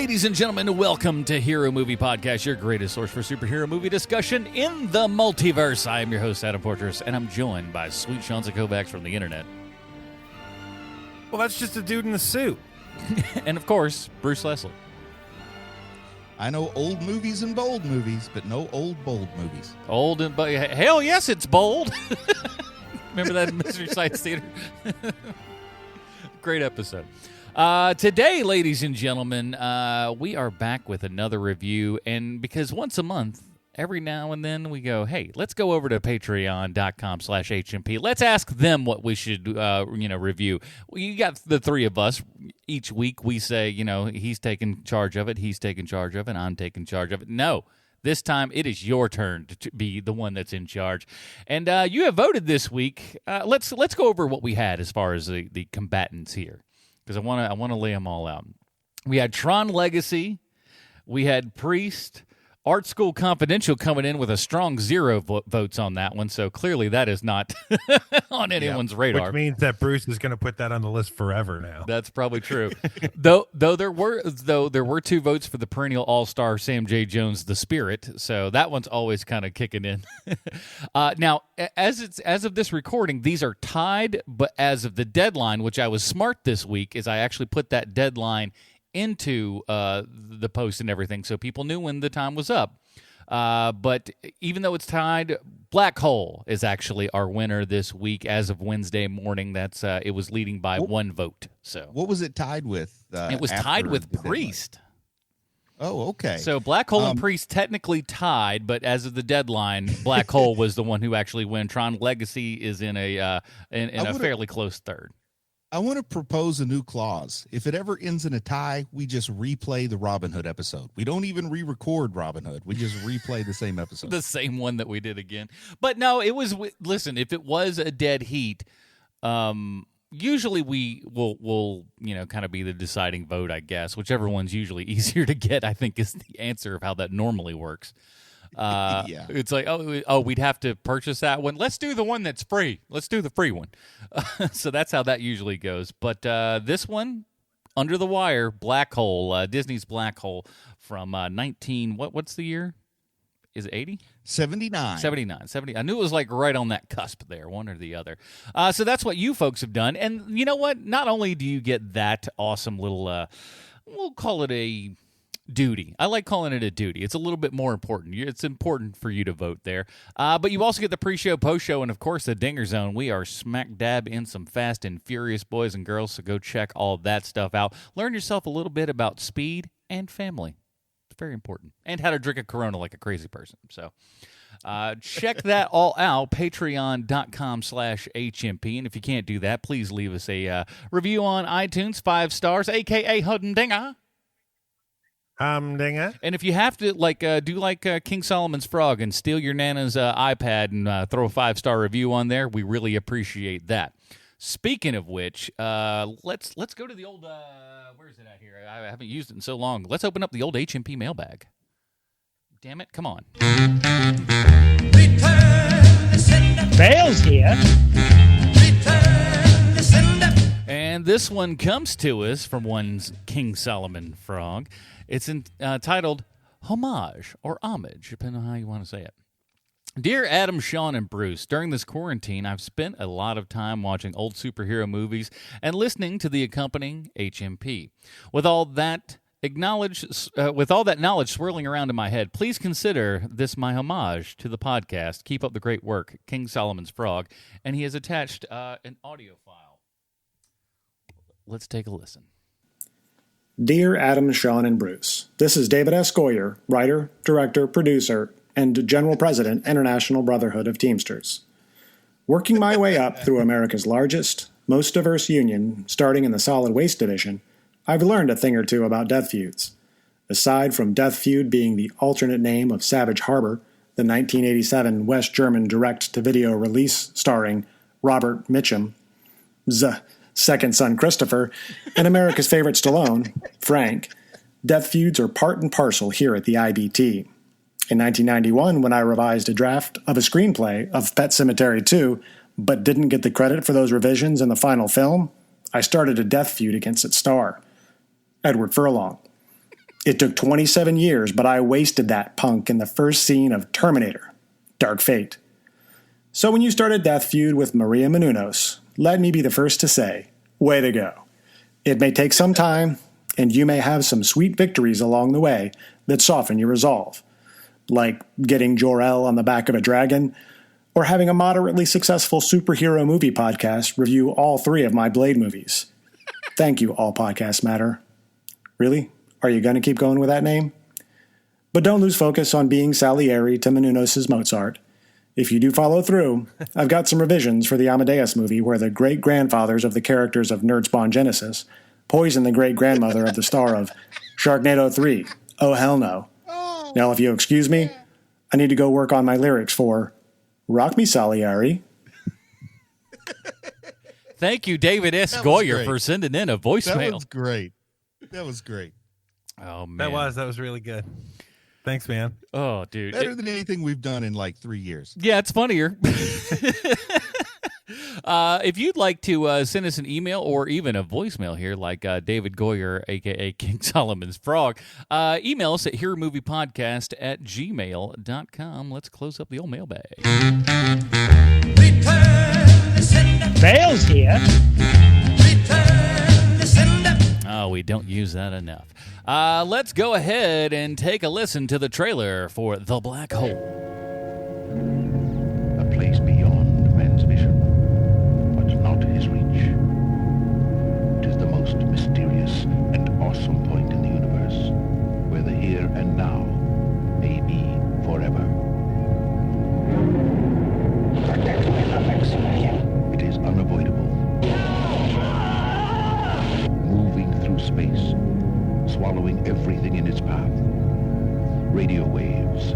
Ladies and gentlemen, welcome to Hero Movie Podcast, your greatest source for superhero movie discussion in the multiverse. I am your host, Adam Portress, and I'm joined by sweet Sean Kovacs from the internet. Well, that's just a dude in a suit. And, of course, Bruce Leslie. I know old movies and bold movies, but no old, bold movies. Old and... hell, yes, it's bold. Remember that in Mystery Science Theater? Great episode. Today, ladies and gentlemen, we are back with another review, and because once a month, every now and then we go, hey, let's go over to patreon.com/HMP. Let's ask them what we should, review. You got the three of us. Each week we say, he's taking charge of it, he's taking charge of it, I'm taking charge of it. No. This time, it is your turn to be the one that's in charge. And you have voted this week. Let's go over what we had as far as the combatants here, because I want to lay them all out. We had Tron Legacy. We had Priest. Art School Confidential coming in with a strong 0 votes on that one, so clearly that is not on anyone's radar. Which means that Bruce is going to put that on the list forever now. That's probably true. though there were 2 votes for the perennial all-star Sam J. Jones, The Spirit, so that one's always kind of kicking in. Now, as of this recording, these are tied, but as of the deadline, which I was smart this week, is I actually put that deadline into the post and everything, so people knew when the time was up. But even though it's tied, Black Hole is actually our winner this week as of Wednesday morning. That's it was leading by 1 vote. So what was it tied with? It was tied with Priest. Oh, okay. So Black Hole and Priest technically tied, but as of the deadline, Black Hole was the one who actually won. Tron Legacy is in a fairly close third. I want to propose a new clause. If it ever ends in a tie, we just replay the Robin Hood episode. We don't even re-record Robin Hood. We just replay the same episode. The same one that we did again. But no, it was, listen, if it was a dead heat, usually we will kind of be the deciding vote, I guess. Whichever one's usually easier to get, I think, is the answer of how that normally works. Yeah. It's like, we'd have to purchase that one. Let's do the one that's free. Let's do the free one. So that's how that usually goes. But this one, Under the Wire, Black Hole, Disney's Black Hole from what's the year? Is it 80? 79. 79. 70. I knew it was like right on that cusp there, one or the other. So that's what you folks have done. And you know what? Not only do you get that awesome little, we'll call it a duty. I like calling it a duty. It's a little bit more important. It's important for you to vote there. But you also get the pre-show, post-show, and, of course, the Dinger Zone. We are smack dab in some Fast and Furious, boys and girls, so go check all that stuff out. Learn yourself a little bit about speed and family. It's very important. And how to drink a Corona like a crazy person. So check that all out, patreon.com/HMP. And if you can't do that, please leave us a review on iTunes, 5 stars, a.k.a. Hudden-Dinger. Dinger. And if you have to, do like King Solomon's Frog and steal your Nana's iPad and throw a 5-star review on there, we really appreciate that. Speaking of which, let's go to the old, where is it at here? I haven't used it in so long. Let's open up the old HMP mailbag. Damn it, come on. Bale's here. And this one comes to us from one King Solomon Frog. It's entitled Homage or Homage, depending on how you want to say it. Dear Adam, Sean, and Bruce, during this quarantine, I've spent a lot of time watching old superhero movies and listening to the accompanying HMP. With all that knowledge swirling around in my head, please consider this my homage to the podcast. Keep up the great work, King Solomon's Frog. And he has attached an audio file. Let's take a listen. Dear Adam, Sean, and Bruce, this is David S. Goyer, writer, director, producer, and General President, International Brotherhood of Teamsters. Working my way up through America's largest, most diverse union, starting in the Solid Waste Division, I've learned a thing or two about death feuds. Aside from Death Feud being the alternate name of Savage Harbor, the 1987 West German direct-to-video release starring Robert Mitchum's second son Christopher, and America's favorite Stallone, Frank, death feuds are part and parcel here at the IBT. In 1991, when I revised a draft of a screenplay of Pet Sematary 2, but didn't get the credit for those revisions in the final film, I started a death feud against its star, Edward Furlong. It took 27 years, but I wasted that punk in the first scene of Terminator: Dark Fate. So when you start a death feud with Maria Menounos, let me be the first to say, way to go. It may take some time, and you may have some sweet victories along the way that soften your resolve, like getting Jor-El on the back of a dragon, or having a moderately successful superhero movie podcast review all 3 of my Blade movies. Thank you, All Podcasts Matter. Really? Are you going to keep going with that name? But don't lose focus on being Salieri to Menounos' Mozart. If you do follow through, I've got some revisions for the Amadeus movie where the great-grandfathers of the characters of Nerd Spawn Genesis poison the great-grandmother of the star of Sharknado 3. Oh, hell no. Now, if you excuse me, I need to go work on my lyrics for Rock Me Salieri. Thank you, David S. Goyer, for sending in a voicemail. That was great. That was great. Oh, man. That was really good. Thanks, man. Oh, dude. Better than anything we've done in like 3 years. Yeah, it's funnier. If you'd like to send us an email or even a voicemail here, like David Goyer, a.k.a. King Solomon's Frog, email us at heromoviepodcast@gmail.com. Let's close up the old mailbag. Bale's here. Oh, we don't use that enough. Let's go ahead and take a listen to the trailer for The Black Hole. A place beyond man's vision, but not his reach. It is the most mysterious and awesome point in the universe, where the here and now may be forever. It is unavoidable. Moving through space, swallowing everything in its path. Radio waves,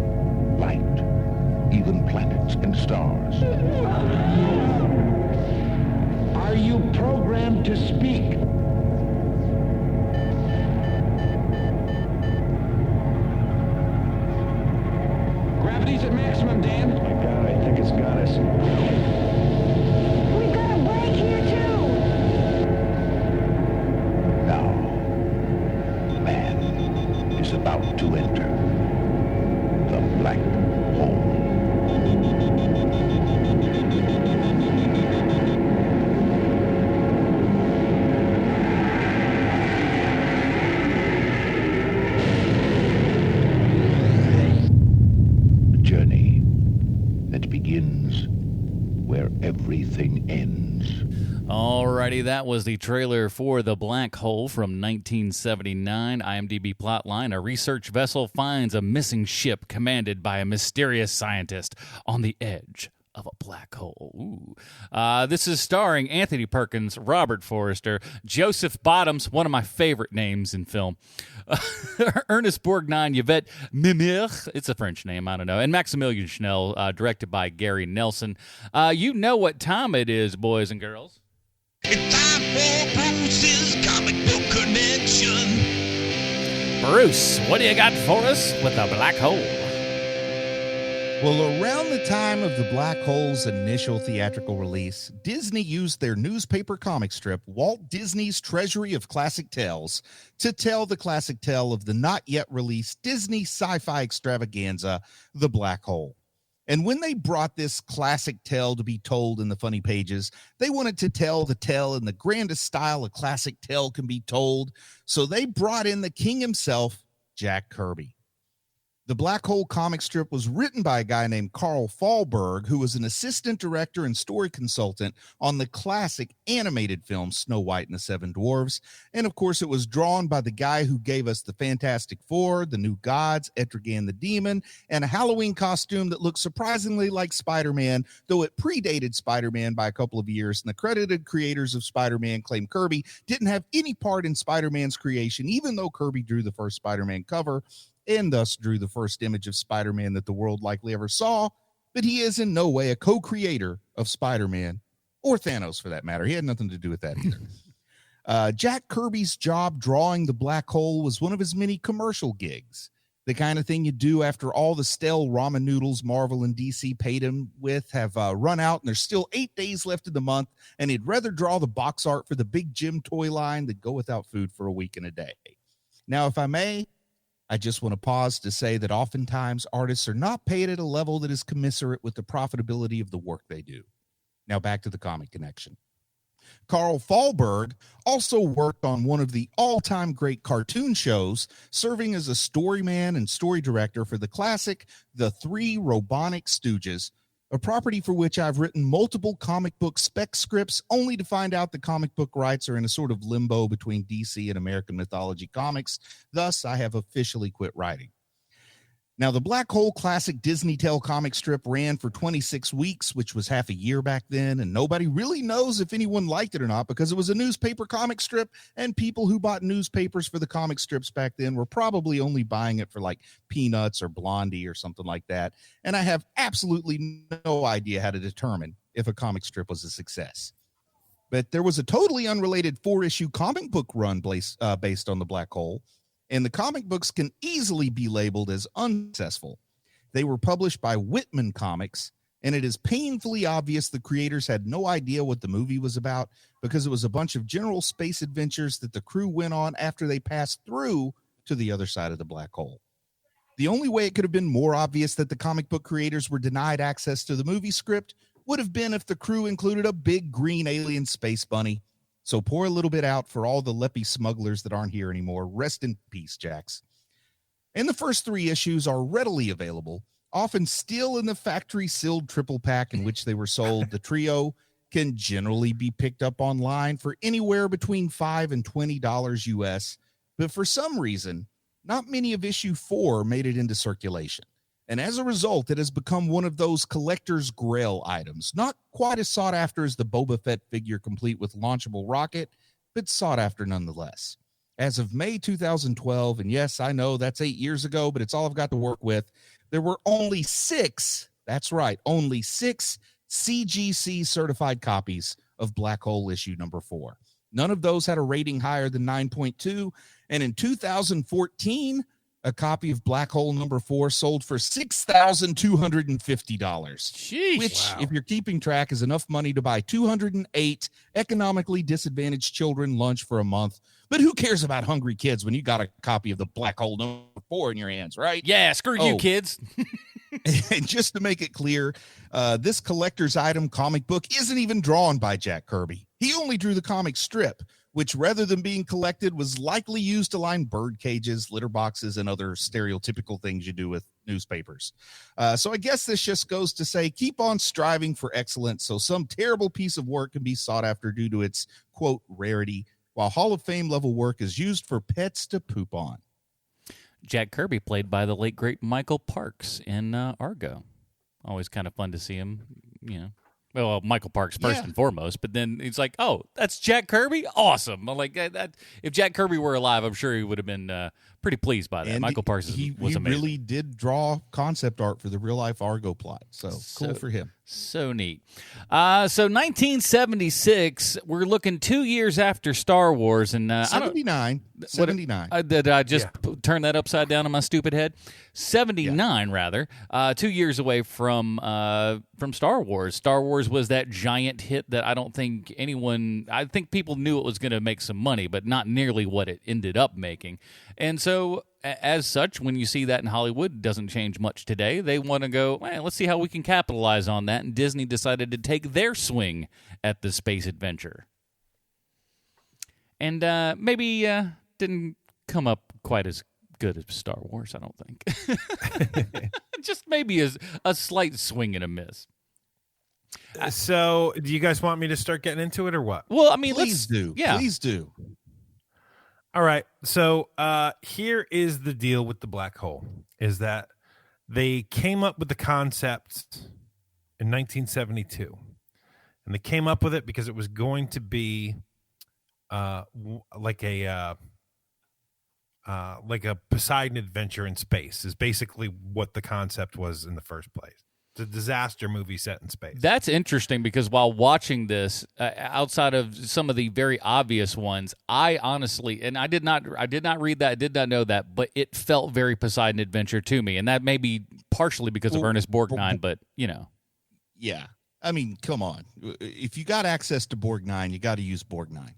light, even planets and stars. Are you programmed to speak? Gravity's at maximum, Dan. Oh my God, I think it's got us. We've got a break here, too. Now, man is about to enter the black hole. A journey that begins where everything ends. Alrighty, that was the trailer for The Black Hole from 1979. IMDb plotline: a research vessel finds a missing ship commanded by a mysterious scientist on the edge of a black hole. Ooh. This is starring Anthony Perkins, Robert Forrester, Joseph Bottoms, one of my favorite names in film, Ernest Borgnine, Yvette Mimir, it's a French name, I don't know, and Maximilian Schnell, directed by Gary Nelson. You know what time it is, boys and girls. It's time for Bruce's Comic Book Connection. Bruce, what do you got for us with The Black Hole? Well, around the time of The Black Hole's initial theatrical release, Disney used their newspaper comic strip, Walt Disney's Treasury of Classic Tales, to tell the classic tale of the not yet released Disney sci-fi extravaganza, The Black Hole. And when they brought this classic tale to be told in the funny pages, they wanted to tell the tale in the grandest style a classic tale can be told. So they brought in the king himself, Jack Kirby. The Black Hole comic strip was written by a guy named Carl Fahlberg, who was an assistant director and story consultant on the classic animated film Snow White and the Seven Dwarfs. And of course, it was drawn by the guy who gave us the Fantastic Four, the New Gods, Etrigan the Demon, and a Halloween costume that looked surprisingly like Spider-Man, though it predated Spider-Man by a couple of years. And the credited creators of Spider-Man claim Kirby didn't have any part in Spider-Man's creation, even though Kirby drew the first Spider-Man cover and thus drew the first image of Spider-Man that the world likely ever saw, but he is in no way a co-creator of Spider-Man, or Thanos for that matter. He had nothing to do with that either. Jack Kirby's job drawing the Black Hole was one of his many commercial gigs, the kind of thing you do after all the stale ramen noodles Marvel and DC paid him with have run out, and there's still 8 days left in the month, and he'd rather draw the box art for the Big Jim toy line than go without food for a week and a day. Now, if I may, I just want to pause to say that oftentimes artists are not paid at a level that is commensurate with the profitability of the work they do. Now back to the Comic Connection. Carl Fahlberg also worked on one of the all-time great cartoon shows, serving as a storyman and story director for the classic The Three Robonic Stooges, a property for which I've written multiple comic book spec scripts, only to find out the comic book rights are in a sort of limbo between DC and American Mythology Comics. Thus, I have officially quit writing. Now, the Black Hole classic Disney Tale comic strip ran for 26 weeks, which was half a year back then, and nobody really knows if anyone liked it or not because it was a newspaper comic strip, and people who bought newspapers for the comic strips back then were probably only buying it for like Peanuts or Blondie or something like that, and I have absolutely no idea how to determine if a comic strip was a success. But there was a totally unrelated 4-issue comic book run based on the Black Hole, and the comic books can easily be labeled as unsuccessful. They were published by Whitman Comics, and it is painfully obvious the creators had no idea what the movie was about because it was a bunch of general space adventures that the crew went on after they passed through to the other side of the black hole. The only way it could have been more obvious that the comic book creators were denied access to the movie script would have been if the crew included a big green alien space bunny. So pour a little bit out for all the leppy smugglers that aren't here anymore. Rest in peace, Jax. And the first 3 issues are readily available, often still in the factory-sealed triple pack in which they were sold. The trio can generally be picked up online for anywhere between $5 and $20 US, but for some reason, not many of issue 4 made it into circulation. And as a result, it has become one of those collector's grail items, not quite as sought after as the Boba Fett figure complete with launchable rocket, but sought after nonetheless. As of May 2012, and yes, I know that's 8 years ago, but it's all I've got to work with, there were only 6, that's right, only 6 CGC certified copies of Black Hole issue number 4. None of those had a rating higher than 9.2, and in 2014, a copy of Black Hole number 4 sold for $6,250. Sheesh. Which, if you're keeping track, is enough money to buy 208 economically disadvantaged children lunch for a month. But who cares about hungry kids when you got a copy of the Black Hole number 4 in your hands, right? Yeah, screw you, kids. And just to make it clear, this collector's item comic book isn't even drawn by Jack Kirby. He only drew the comic strip, which rather than being collected was likely used to line bird cages, litter boxes, and other stereotypical things you do with newspapers. So I guess this just goes to say, keep on striving for excellence so some terrible piece of work can be sought after due to its, quote, rarity, while Hall of Fame level work is used for pets to poop on. Jack Kirby, played by the late, great Michael Parks in Argo. Always kind of fun to see him, you know. Well, Michael Parks first and foremost, but then it's like, oh, that's Jack Kirby? Awesome. I'm like, that, if Jack Kirby were alive, I'm sure he would have been pretty pleased by that. And Michael Parks was amazing. He really did draw concept art for the real-life Argo plot, so cool for him. So neat. So 1976, we're looking 2 years after Star Wars. And 79. Did I just turn that upside down on my stupid head? 79, rather. 2 years away from Star Wars. Star Wars was that giant hit that I don't think I think people knew it was going to make some money, but not nearly what it ended up making. And so, as such, when you see that in Hollywood, it doesn't change much today. They want to go, well, let's see how we can capitalize on that. And Disney decided to take their swing at the space adventure. And maybe didn't come up quite as good as Star Wars, I don't think. Just maybe a slight swing and a miss. So, do you guys want me to start getting into it or what? Well, I mean, Please do. Yeah. Please do. All right. So here is the deal with the black hole, is that they came up with the concept in 1972. And they came up with it because it was going to be like a Poseidon adventure in space is basically what the concept was in the first place. It's a disaster movie set in space. That's interesting because while watching this, outside of some of the very obvious ones, I honestly, and I did not read that, I did not know that, but it felt very Poseidon Adventure to me, and that may be partially because of Ernest Borgnine, but you know, yeah. I mean, come on. If you got access to Borgnine, you got to use Borgnine.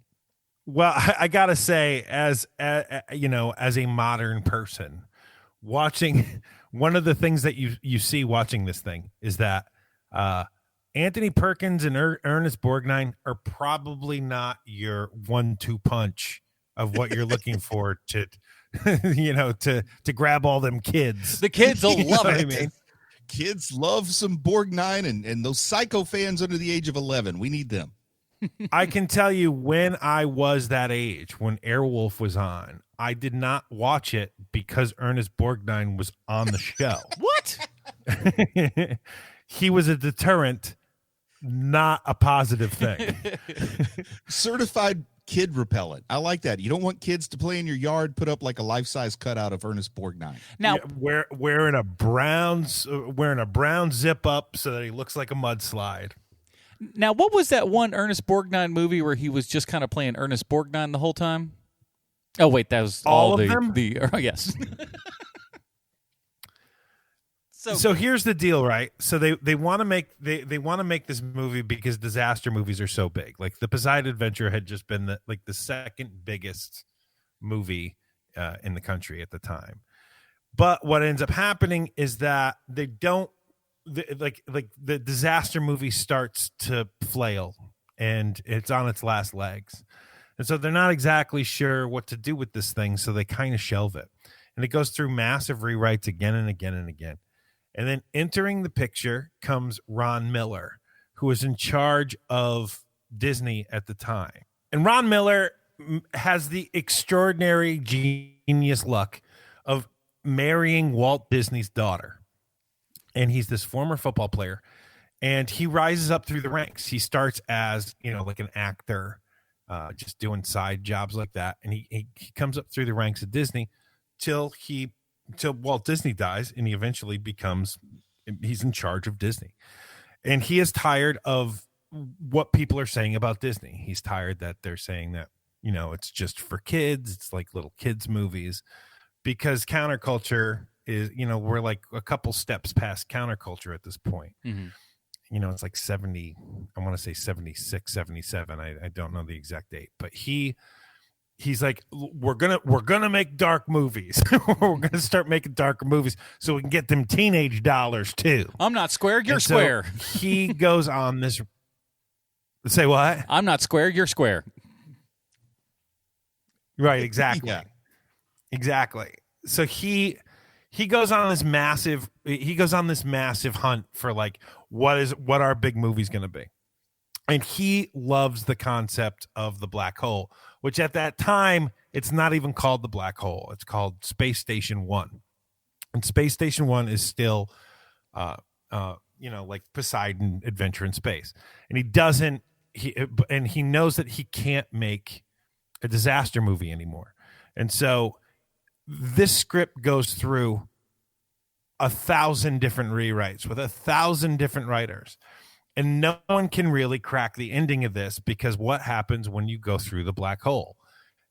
Well, I gotta say, as a modern person, watching one of the things that you see watching this thing is that Anthony Perkins and Ernest Borgnine are probably not your 1-2 punch of what you're looking for to to grab all them kids. The kids will You know love what it. I mean? Kids love some Borgnine and those psycho fans under the age of 11. We need them. I can tell you when I was that age, when Airwolf was on, I did not watch it because Ernest Borgnine was on the show. What? He was a deterrent, not a positive thing. Certified kid repellent. I like that. You don't want kids to play in your yard. Put up like a life-size cutout of Ernest Borgnine. Now, Yeah, wearing a brown zip up so that he looks like a mudslide. Now, what was that one Ernest Borgnine movie where he was just kind of playing Ernest Borgnine the whole time? Oh, wait, that was All all of them? yes. So here's the deal, right? So they want to make they want to make this movie because disaster movies are so big. Like the Poseidon Adventure had just been the second biggest movie in the country at the time. But what ends up happening is that they don't the disaster movie starts to flail and it's on its last legs. And so they're not exactly sure what to do with this thing, so they kind of shelve it. And it goes through massive rewrites again and again and again. And then entering the picture comes Ron Miller, who was in charge of Disney at the time. And Ron Miller has the extraordinary genius luck of marrying Walt Disney's daughter. And he's this former football player. And he rises up through the ranks. He starts as, like an actor, just doing side jobs like that. And he comes up through the ranks of Disney till Walt Disney dies, and he eventually he's in charge of Disney. And he is tired of what people are saying about Disney. He's tired that they're saying that, it's just for kids. It's like little kids movies, because counterculture is, we're like a couple steps past counterculture at this point. Mhm. It's like 70, I want to say 76, 77. I don't know the exact date, but he's like, we're gonna make dark movies. We're gonna start making darker movies so we can get them teenage dollars too. I'm not square, you're And so square. He goes on this. Say what? I'm not square, you're square. Right, exactly. Yeah. Exactly. So he goes on this massive hunt for like what our big movie's gonna be. And he loves the concept of the black hole, which at that time, it's not even called the black hole. It's called Space Station 1. And Space Station 1 is still, like Poseidon Adventure in Space. And he knows that he can't make a disaster movie anymore. And so this script goes through 1,000 different rewrites with 1,000 different writers. And no one can really crack the ending of this, because what happens when you go through the black hole?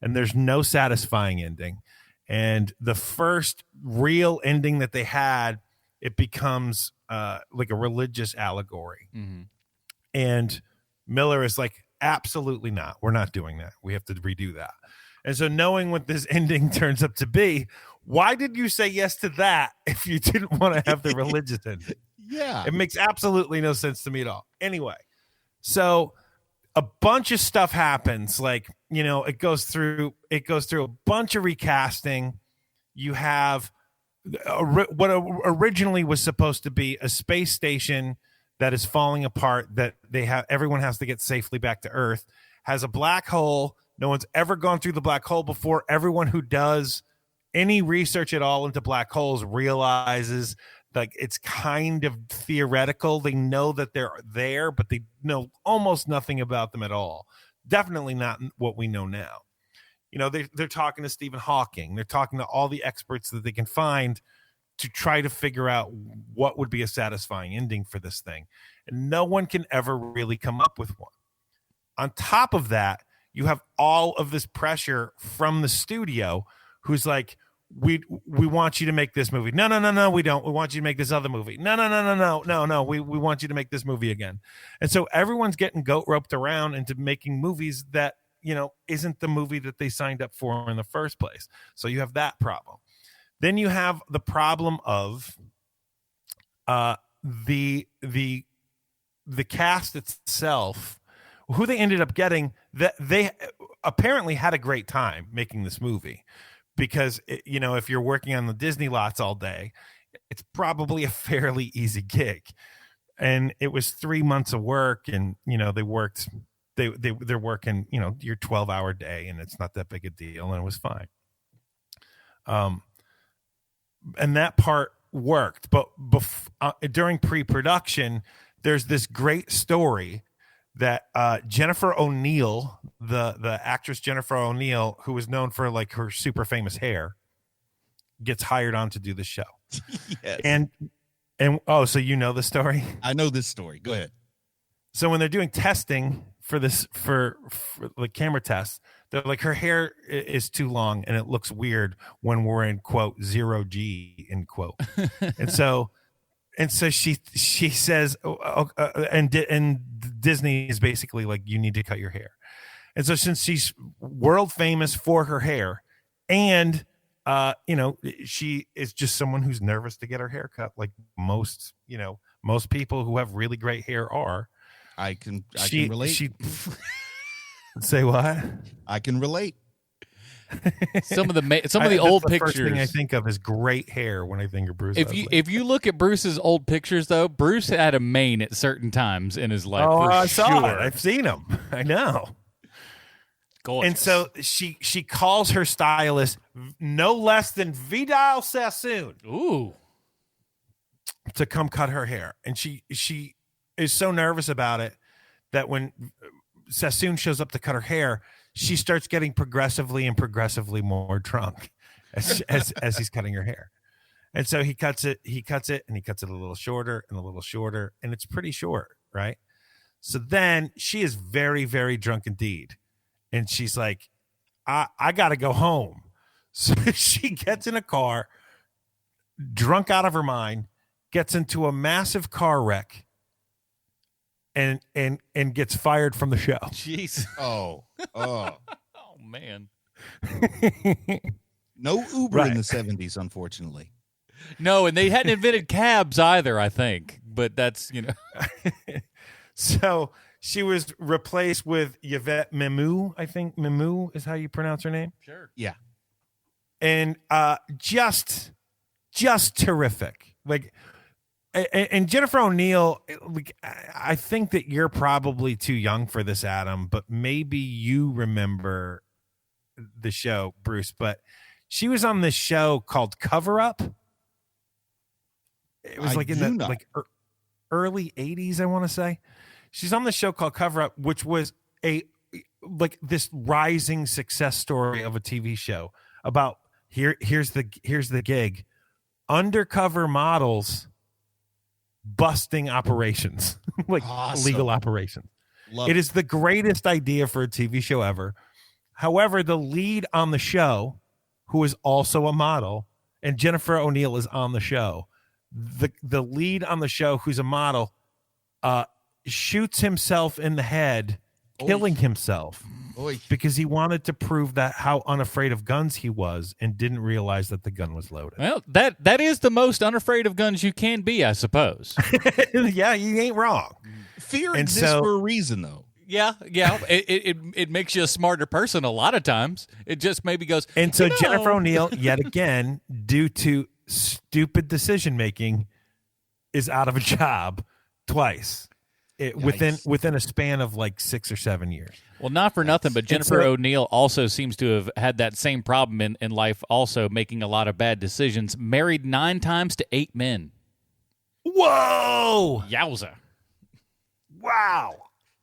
And there's no satisfying ending. And the first real ending that they had, it becomes like a religious allegory. Mm-hmm. And Miller is like, absolutely not. We're not doing that. We have to redo that. And so knowing what this ending turns up to be, why did you say yes to that if you didn't want to have the religious ending? Yeah. It makes absolutely no sense to me at all. Anyway, so a bunch of stuff happens. Like, it goes through a bunch of recasting. You have what originally was supposed to be a space station that is falling apart, that everyone has to get safely back to Earth, has a black hole. No one's ever gone through the black hole before. Everyone who does any research at all into black holes realizes like it's kind of theoretical. They know that they're there, but they know almost nothing about them at all. Definitely not what we know now. They're talking to Stephen Hawking. They're talking to all the experts that they can find to try to figure out what would be a satisfying ending for this thing. And no one can ever really come up with one. On top of that, you have all of this pressure from the studio, who's like, we want you to make this movie. No, we don't. We want you to make this other movie. No. We want you to make this movie again. And so everyone's getting goat roped around into making movies that, isn't the movie that they signed up for in the first place. So you have that problem. Then you have the problem of the cast itself, who they ended up getting. That they apparently had a great time making this movie, because if you're working on the Disney lots all day, it's probably a fairly easy gig. And it was 3 months of work, and they're working your 12-hour day, and it's not that big a deal, and it was fine. And that part worked, but during pre-production, there's this great story that Jennifer O'Neill, the actress Jennifer O'Neill, who was known for like her super famous hair, gets hired on to do the show. Yes. And so you know the story? I know this story. Go ahead. So when they're doing testing for this, for the camera tests, they're like, her hair is too long and it looks weird when we're in quote 0G in quote. and so she says, and Disney is basically like, you need to cut your hair. And so since she's world famous for her hair, and she is just someone who's nervous to get her hair cut, like most people who have really great hair are. I can relate. Say what? I can relate. Some of the old the pictures. First thing I think of is great hair when I think of Bruce. If you look at Bruce's old pictures, though, Bruce had a mane at certain times in his life. Oh, for I sure. saw it. I've seen him. I know. Gorgeous. And so she calls her stylist no less than Vidal Sassoon. Ooh. To come cut her hair, and she is so nervous about it that when Sassoon shows up to cut her hair, she starts getting progressively more drunk as he's cutting her hair. And so he cuts it, and he cuts it a little shorter, and it's pretty short, right? So then she is very, very drunk indeed. And she's like, I got to go home. So she gets in a car, drunk out of her mind, gets into a massive car wreck, and gets fired from the show. Jeez. Oh, Oh, man. no Uber Right. in the 70s, unfortunately. No, and they hadn't invented cabs either, I think. But that's, So she was replaced with Yvette Mimieux. I think Mimieux is how you pronounce her name. Sure. Yeah. And just terrific. Like, and Jennifer O'Neill, like, I think that you're probably too young for this, Adam, but maybe you remember the show, Bruce. But she was on this show called Cover Up. It was like in the early 80s, I want to say. She's on the show called Cover Up, which was this rising success story of a TV show about here's the gig. Undercover models busting operations, like Awesome. legal operations. Love It is the greatest idea for a TV show ever. However, the lead on the show, who is also a model, and Jennifer O'Neill is on the show. The lead on the show, who's a model, shoots himself in the head, killing himself. Oy. Because he wanted to prove that how unafraid of guns he was, and didn't realize that the gun was loaded. Well, that is the most unafraid of guns you can be, I suppose. Yeah, you ain't wrong. Fear And exists so- for a reason, though. Yeah. It makes you a smarter person a lot of times. It just maybe goes. And so Jennifer O'Neill, yet again, due to stupid decision making, is out of a job twice within a span of like 6 or 7 years. Well, not for nothing, but Jennifer O'Neill also seems to have had that same problem in life, also making a lot of bad decisions. Married 9 times to 8 men. Whoa! Yowza. Wow!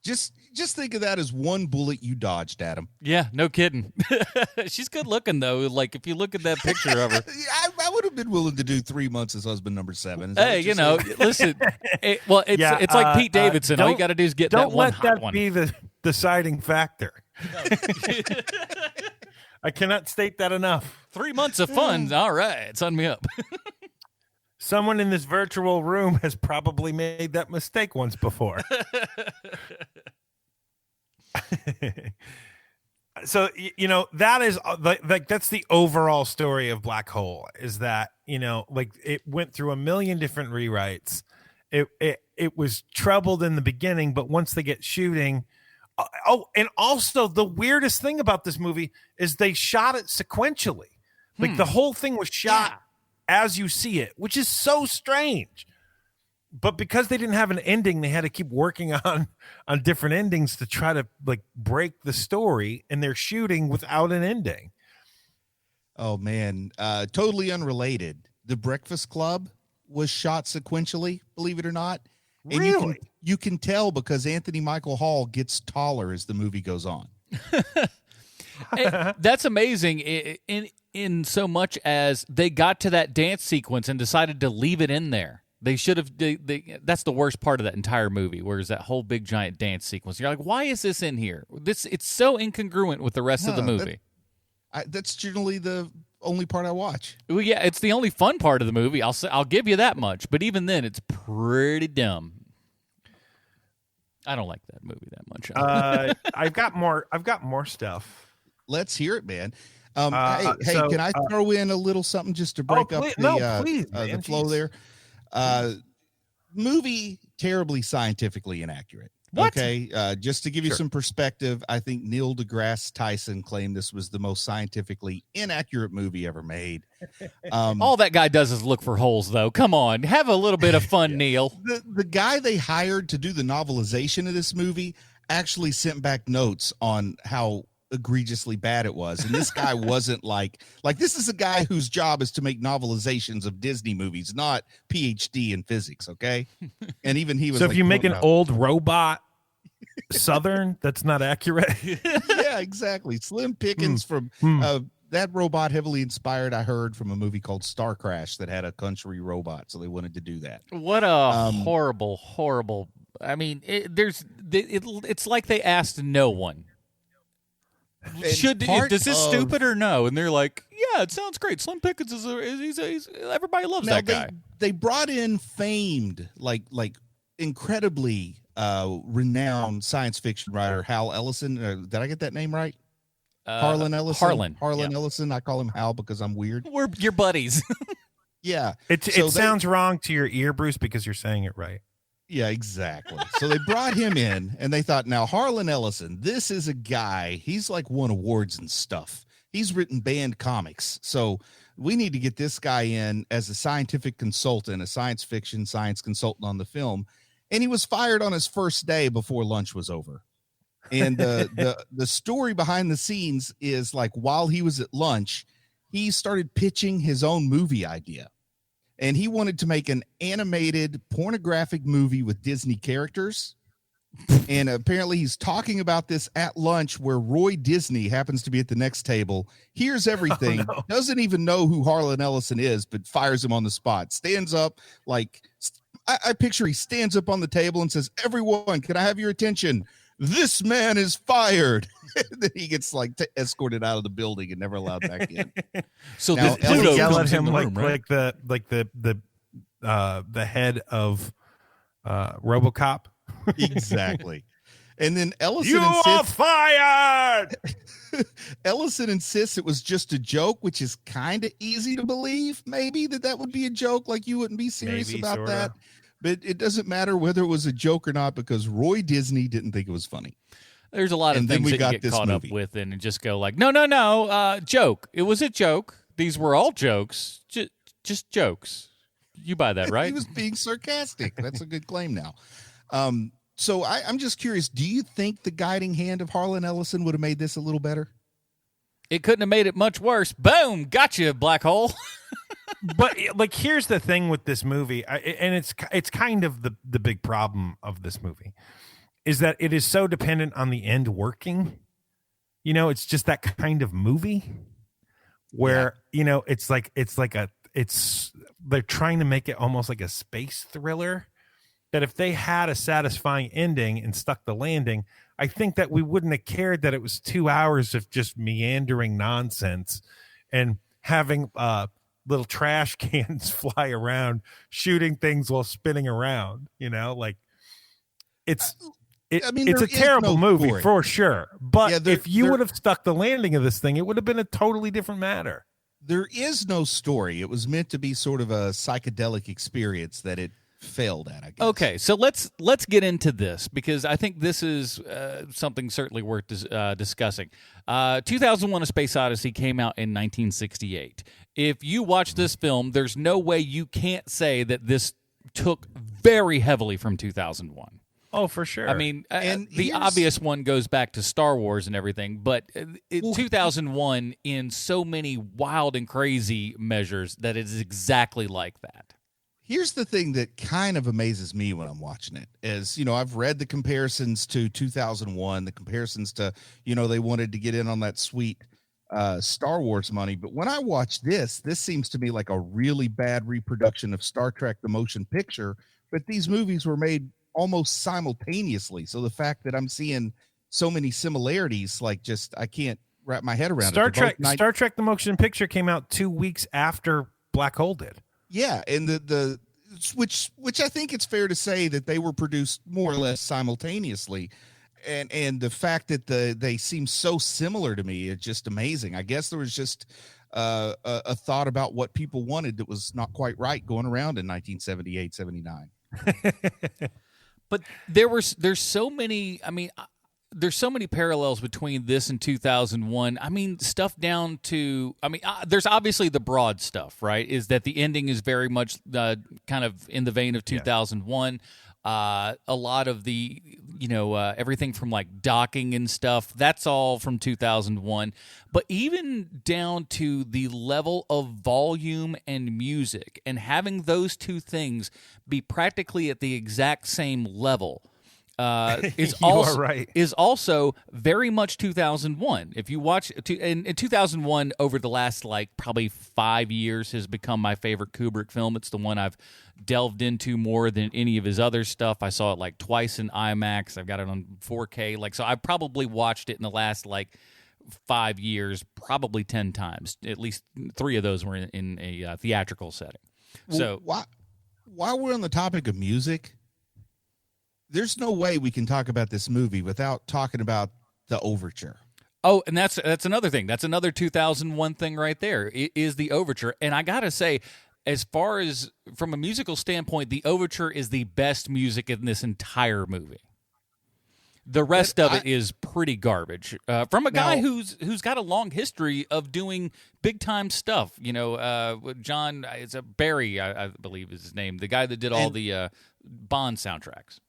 Just think of that as one bullet you dodged, Adam. Yeah, no kidding. She's good looking, though. Like, if you look at that picture of her. I would have been willing to do 3 months as husband number 7. Is that Hey, what you're saying? listen. It's like Pete Davidson. All you got to do is get that Don't one let hot that one. be the deciding factor. I cannot state that enough. 3 months of fun. All right, sign me up. Someone in this virtual room has probably made that mistake once before. So that is like that's the overall story of Black Hole, is that like it went through a million different rewrites. It was troubled in the beginning, but once they get shooting, and also the weirdest thing about this movie is they shot it sequentially. Like the whole thing was shot as you see it, which is so strange. But because they didn't have an ending, they had to keep working on different endings to try to like break the story, and they're shooting without an ending. Oh man, totally unrelated. The Breakfast Club was shot sequentially, believe it or not. And Really? you can tell because Anthony Michael Hall gets taller as the movie goes on. That's amazing. In so much as they got to that dance sequence and decided to leave it in there. They should have. That's the worst part of that entire movie, where is that whole big giant dance sequence. You're like, why is this in here? It's so incongruent with the rest of the movie. That's generally the only part I watch. Well, yeah, it's the only fun part of the movie. I'll give you that much. But even then, it's pretty dumb. I don't like that movie that much. I've got more stuff. Let's hear it, man. Hey, so, can I throw in a little something just to break up the flow there? Movie terribly scientifically inaccurate. What? Okay, just to give you some perspective, I think Neil deGrasse Tyson claimed this was the most scientifically inaccurate movie ever made. All that guy does is look for holes, though. Come on, have a little bit of fun, Neil. The guy they hired to do the novelization of this movie actually sent back notes on how egregiously bad it was, and this guy wasn't like this is a guy whose job is to make novelizations of Disney movies, not PhD in physics. Okay, and even he was. So like, if you make an old robot Southern, that's not accurate. Yeah, exactly. Slim Pickens from that robot, heavily inspired, I heard, from a movie called Star Crash that had a country robot, so they wanted to do that. What a horrible. I mean, it's like they asked no one. Does this stupid or no? And they're like, yeah, it sounds great. Slim Pickens he's everybody loves that guy. They brought in famed, like incredibly renowned science fiction writer Hal Ellison. Did I get that name right? Harlan Ellison. Harlan Ellison. I call him Hal because I'm weird. We're your buddies. Yeah. It sounds wrong to your ear, Bruce, because you're saying it right. Yeah, exactly. So they brought him in, and they thought, now Harlan Ellison, this is a guy, he's like won awards and stuff. He's written banned comics. So we need to get this guy in as a scientific consultant, a science consultant on the film. And he was fired on his first day before lunch was over. And the story behind the scenes is like, while he was at lunch, he started pitching his own movie idea. And he wanted to make an animated pornographic movie with Disney characters. And apparently he's talking about this at lunch, where Roy Disney happens to be at the next table, hears everything, doesn't even know who Harlan Ellison is, but fires him on the spot. Stands up, like, I picture he stands up on the table and says, "Everyone, can I have your attention? This man is fired." Then he gets like escorted out of the building and never allowed back in. So Now, Pluto yell at comes in him the like room, right? the head of RoboCop. Exactly. And then Ellison You are insists, fired. Ellison insists it was just a joke, which is kind of easy to believe. Maybe that would be a joke. Like, you wouldn't be serious Maybe, about sorta. that. But it doesn't matter whether it was a joke or not, because Roy Disney didn't think it was funny. There's a lot of And then things we that got you get this caught movie. up with and just go like, no, joke. It was a joke. These were all jokes. Just jokes. You buy that, right? He was being sarcastic. That's a good claim now. So I'm just curious, do you think the guiding hand of Harlan Ellison would have made this a little better? It couldn't have made it much worse. Boom, gotcha, black hole. But like, here's the thing with this movie, and it's kind of the big problem of this movie, is that it is so dependent on the end working. You know, it's just that kind of movie where they're trying to make it almost like a space thriller. That if they had a satisfying ending and stuck the landing, I think that we wouldn't have cared that it was 2 hours of just meandering nonsense and having little trash cans fly around, shooting things while spinning around. You know, like it's it's there a terrible is no movie story. for sure. But Yeah, if you would have stuck the landing of this thing, it would have been a totally different matter. There is no story. It was meant to be sort of a psychedelic experience that it failed at, I guess. Okay, so let's get into this because I think this is something certainly worth discussing. 2001: A Space Odyssey came out in 1968. If you watch this film, there's no way you can't say that this took very heavily from 2001. Oh, for sure. I mean, And the here's- obvious one goes back to Star Wars and everything, but 2001 in so many wild and crazy measures that it is exactly like that. Here's the thing that kind of amazes me when I'm watching it is, I've read the comparisons to 2001, the comparisons to, they wanted to get in on that sweet Star Wars money. But when I watch this seems to me like a really bad reproduction of Star Trek, the motion picture. But these movies were made almost simultaneously. So the fact that I'm seeing so many similarities, I can't wrap my head around Star it. They're Trek, both Star Trek: The Motion Picture came out 2 weeks after Black Hole did. Yeah, and which I think it's fair to say that they were produced more or less simultaneously, and the fact that they seem so similar to me is just amazing. I guess there was just a thought about what people wanted that was not quite right going around in 1978, 79. But there's so many. I mean, there's so many parallels between this and 2001. I mean, stuff down to. I mean, there's obviously the broad stuff, right? Is that the ending is very much kind of in the vein of 2001. A lot of the, everything from like docking and stuff, that's all from 2001. But even down to the level of volume and music and having those two things be practically at the exact same level is also very much 2001. If you watch in 2001, over the last probably 5 years, has become my favorite Kubrick film. It's the one I've delved into more than any of his other stuff. I saw it twice in IMAX. I've got it on 4K. So I probably watched it in the last 5 years, probably 10 times. At least 3 of those were in a theatrical setting. So while we're on the topic of music, there's no way we can talk about this movie without talking about the overture. Oh, and that's another thing. That's another 2001 thing right there. It is the overture. And I got to say, as far as from a musical standpoint, the overture is the best music in this entire movie. The rest of it is pretty garbage. From a guy who's got a long history of doing big time stuff. John, it's Barry, I believe is his name, the guy that did all the Bond soundtracks.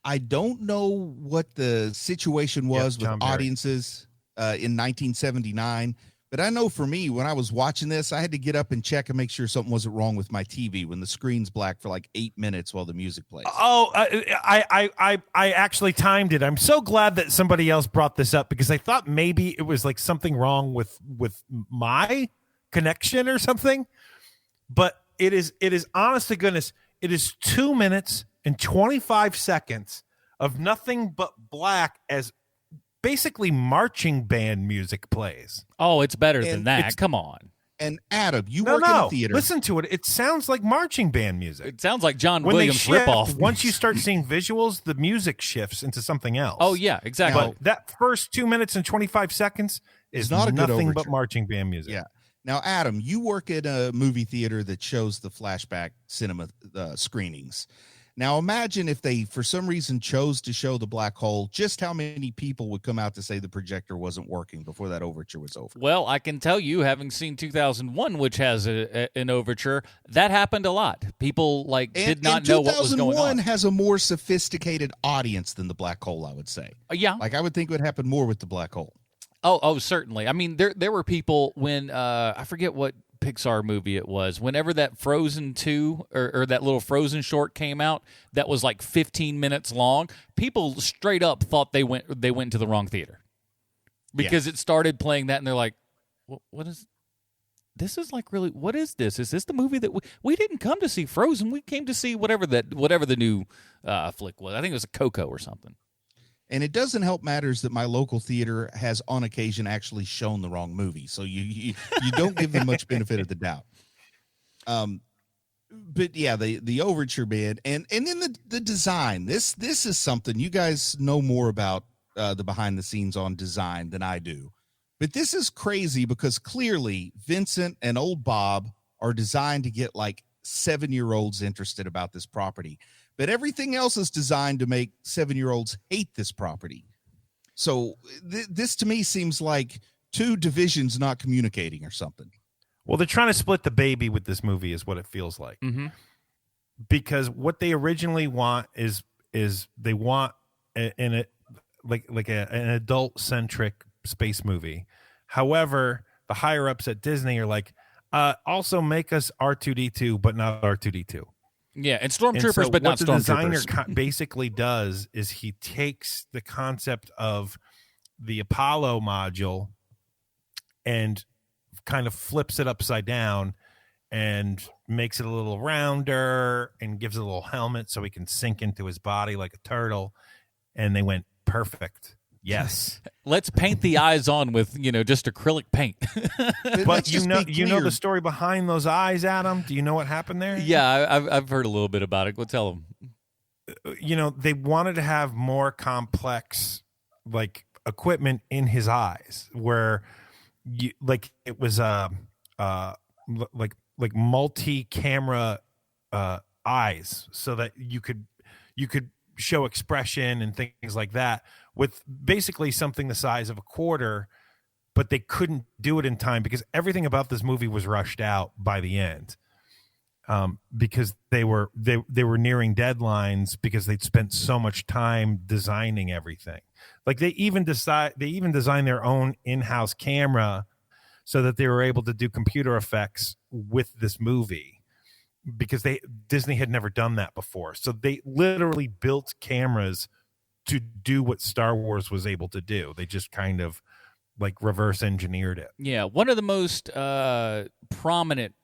I don't know what the situation was with John Barry. audiences in 1979, but I know for me, when I was watching this, I had to get up and check and make sure something wasn't wrong with my TV when the screen's black for 8 minutes while the music plays. Oh, I actually timed it. I'm so glad that somebody else brought this up because I thought maybe it was something wrong with my connection or something. But it is honest to goodness, it is 2 minutes and 25 seconds of nothing but black as basically marching band music plays. Oh, it's better than that. it's- Come on. And Adam, you work in a theater. Listen to it. It sounds like marching band music. It sounds like John When Williams they shift, ripoff. once you start seeing visuals, the music shifts into something else. Oh, yeah, exactly. But that first 2 minutes and 25 seconds is not a good nothing but overture. marching band music. Yeah. Now, Adam, you work at a movie theater that shows the flashback cinema screenings. Now, imagine if they, for some reason, chose to show the black hole, just how many people would come out to say the projector wasn't working before that overture was over. Well, I can tell you, having seen 2001, which has an overture, that happened a lot. People did not know what was going 2001 on. has a more sophisticated audience than the black hole, I would say. Yeah. I would think it would happen more with the black hole. Oh, certainly. I mean, there were people when I forget what Pixar movie it was. Whenever that Frozen 2 or that little Frozen short came out, that was 15 minutes long. People straight up thought they went to the wrong theater because it started playing that, and they're like, "What is this? Is really what is this? Is this the movie that we didn't come to see Frozen? We came to see whatever the new flick was. I think it was a Coco or something." And it doesn't help matters that my local theater has on occasion actually shown the wrong movie. So you don't give them much benefit of the doubt. but yeah, the overture band and then the design. This is something you guys know more about the behind the scenes on design than I do. But this is crazy because clearly Vincent and old Bob are designed to get like 7-year-olds interested about this property. But everything else is designed to make 7-year-olds hate this property. So this to me seems like two divisions not communicating or something. Well, they're trying to split the baby with this movie is what it feels like. Mm-hmm. Because what they originally want is they want an adult centric space movie. However, the higher ups at Disney are like, also make us R2D2, but not R2D2. Yeah, and stormtroopers, so but not stormtroopers. What the designer basically does is he takes the concept of the Apollo module and kind of flips it upside down and makes it a little rounder and gives it a little helmet so he can sink into his body like a turtle. And they went, perfect. Yes. Let's paint the eyes on with, just acrylic paint. But you know the story behind those eyes, Adam? Do you know what happened there? Yeah, I've heard a little bit about it. Go tell them. They wanted to have more complex like equipment in his eyes where it was like multi-camera eyes so that you could show expression and things like that with basically something the size of a quarter, but they couldn't do it in time because everything about this movie was rushed out by the end. Because they were nearing deadlines because they'd spent so much time designing everything. Like they even designed their own in-house camera so that they were able to do computer effects with this movie because Disney had never done that before. So they literally built cameras to do what Star Wars was able to do. They just kind of like reverse engineered it. Yeah, one of the most prominent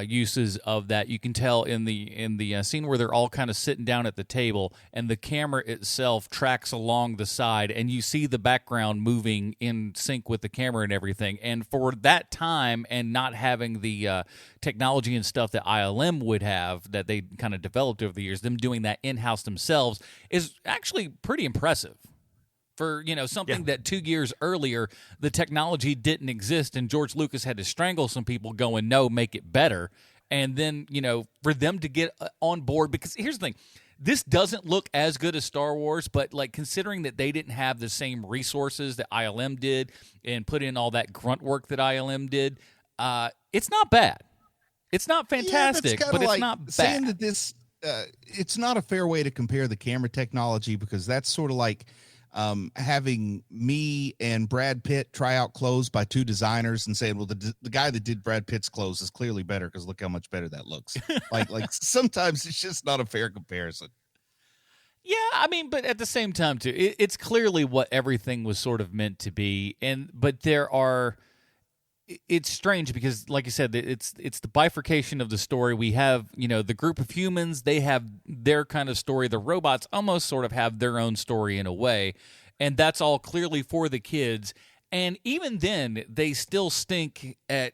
uses of that you can tell in the scene where they're all kind of sitting down at the table and the camera itself tracks along the side and you see the background moving in sync with the camera and everything. And for that time and not having the technology and stuff that ILM would have that they kind of developed over the years, them doing that in-house themselves is actually pretty impressive. For something that 2 years earlier the technology didn't exist and George Lucas had to strangle some people going, no, make it better. And then for them to get on board, because here's the thing, this doesn't look as good as Star Wars, but like considering that they didn't have the same resources that ILM did and put in all that grunt work that ILM did, it's not bad. It's not fantastic, but it's not bad. Saying that this it's not a fair way to compare the camera technology because that's sort of like having me and Brad Pitt try out clothes by two designers and saying, well, the guy that did Brad Pitt's clothes is clearly better because look how much better that looks. like sometimes it's just not a fair comparison. Yeah, I mean, but at the same time, too, it's clearly what everything was sort of meant to be. But it's strange because, like you said, it's the bifurcation of the story. We have, the group of humans, they have their kind of story. The robots almost sort of have their own story in a way, and that's all clearly for the kids. And even then, they still stink at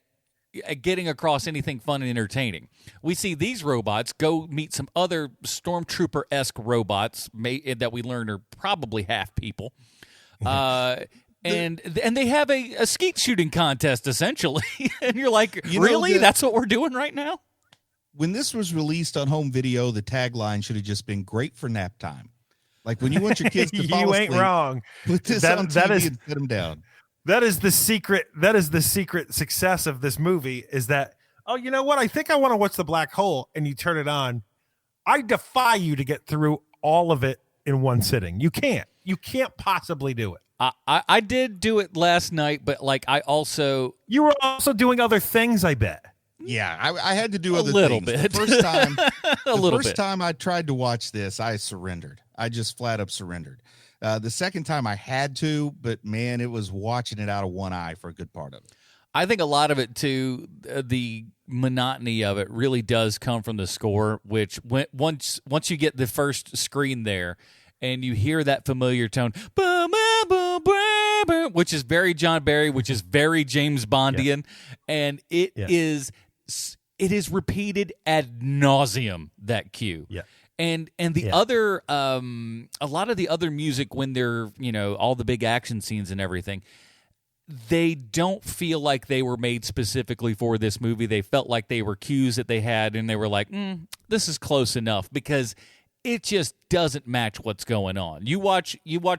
getting across anything fun and entertaining. We see these robots go meet some other Stormtrooper-esque robots that we learn are probably half people. And they have a skeet shooting contest, essentially. And you're like, really? That's what we're doing right now? When this was released on home video, the tagline should have just been great for nap time. Like when you want your kids to fall you asleep, ain't wrong. Put this on TV and set them down. That is the secret. That is the secret success of this movie is that, oh, you know what? I think I want to watch The Black Hole. And you turn it on. I defy you to get through all of it in one sitting. You can't. You can't possibly do it. I did do it last night, but like you were also doing other things, I bet. Yeah, I had to do other little things. bit. The first time I tried to watch this, I surrendered. I just flat up surrendered. The second time I had to, but man, it was watching it out of one eye for a good part of it. I think a lot of it too, the monotony of it really does come from the score, which once you get the first screen there and you hear that familiar tone, which is very John Barry, which is very James Bondian, and it is it is repeated ad nauseum, that cue. Yeah. And the other a lot of the other music, when they're, all the big action scenes and everything, they don't feel like they were made specifically for this movie. They felt like they were cues that they had, and they were like, this is close enough, because it just doesn't match what's going on. You watch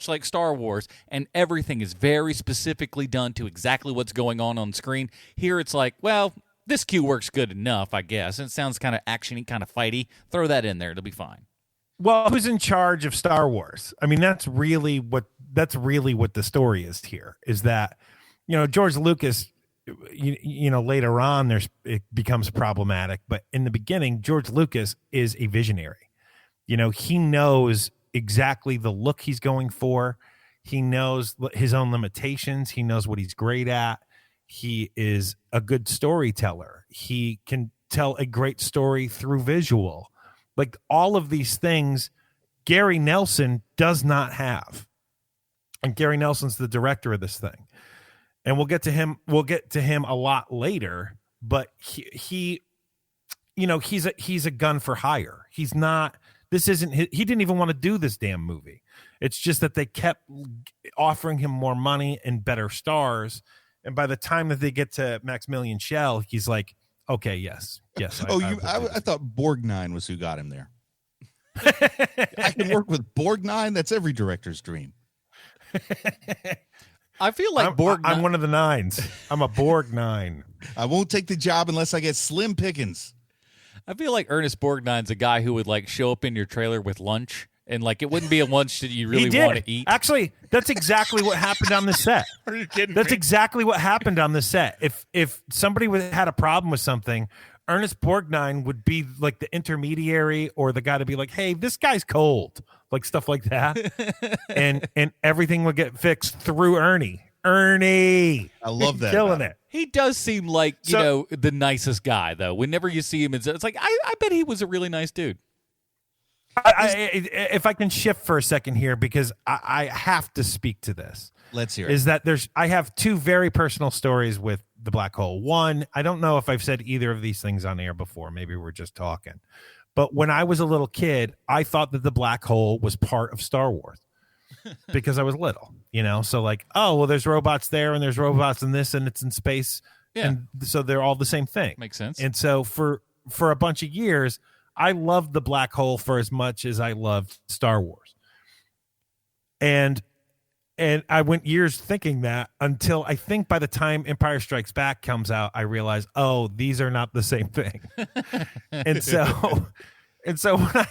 like Star Wars, and everything is very specifically done to exactly what's going on screen. Here it's like, well, this cue works good enough, I guess. It sounds kind of actiony, kind of fighty. Throw that in there; it'll be fine. Well, who's in charge of Star Wars? I mean, that's really what the story is here. Is that George Lucas? Later on, it becomes problematic, but in the beginning, George Lucas is a visionary. He knows exactly the look he's going for. He knows his own limitations. He knows what he's great at. He is a good storyteller. He can tell a great story through visual. Like, all of these things, Gary Nelson does not have. And Gary Nelson's the director of this thing. And we'll get to him a lot later, but he's a gun for hire. He's not, he didn't even want to do this damn movie. It's just that they kept offering him more money and better stars. And by the time that they get to Maximilian Schell, he's like, okay, yes. I thought Borgnine was who got him there. I can work with Borgnine. That's every director's dream. I feel like I'm one of the nines. I'm a Borgnine. I won't take the job unless I get slim pickings. I feel like Ernest Borgnine's a guy who would like show up in your trailer with lunch, and like it wouldn't be a lunch that you really want to eat. Actually, that's exactly what happened on the set. Are you kidding That's me? exactly what happened on the set. If somebody had a problem with something, Ernest Borgnine would be like the intermediary or the guy to be like, hey, this guy's cold, like stuff like that. and everything would get fixed through Ernie. I love that. Killing it. He does seem like, the nicest guy, though. Whenever you see him, it's like, I bet he was a really nice dude. If I can shift for a second here, because I have to speak to this. Let's hear it. Is that I have two very personal stories with the black hole. One, I don't know if I've said either of these things on air before. Maybe we're just talking. But when I was a little kid, I thought that the black hole was part of Star Wars because I was little, So like, oh, well, there's robots there and there's robots in this and it's in space. Yeah. And so they're all the same thing. Makes sense. And so for a bunch of years, I loved the black hole for as much as I loved Star Wars. And I went years thinking that until I think by the time Empire Strikes Back comes out, I realized, oh, these are not the same thing. and so when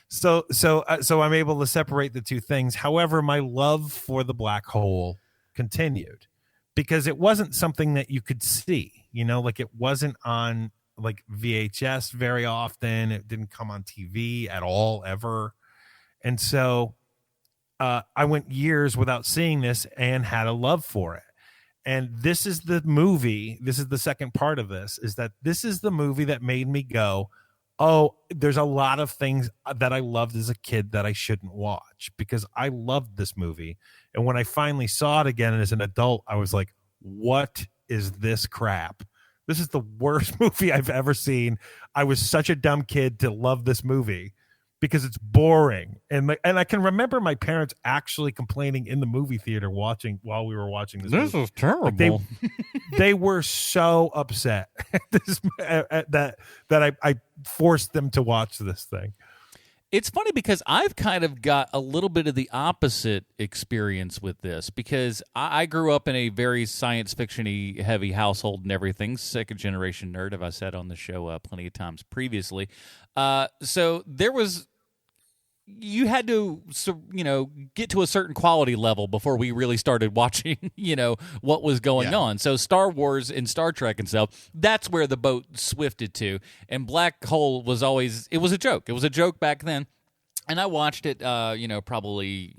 so I'm able to separate the two things. However, my love for the black hole continued because it wasn't something that you could see, like it wasn't on like VHS very often. It didn't come on TV at all, ever. And so I went years without seeing this and had a love for it. And this is the movie. This is the second part of this, is that this is the movie that made me go, oh, there's a lot of things that I loved as a kid that I shouldn't watch, because I loved this movie. And when I finally saw it again as an adult, I was like, what is this crap? This is the worst movie I've ever seen. I was such a dumb kid to love this movie because it's boring. And I can remember my parents actually complaining in the movie theater while we were watching this movie. is terrible. Like they were so upset that I forced them to watch this thing. It's funny because I've kind of got a little bit of the opposite experience with this, because I grew up in a very science fiction-y heavy household and everything. Second generation nerd, have I said on the show plenty of times previously. So there was, you had to, get to a certain quality level before we really started watching, what was going on. So Star Wars and Star Trek and stuff, that's where the boat swifted to. And Black Hole was always, it was a joke. It was a joke back then. And I watched it, probably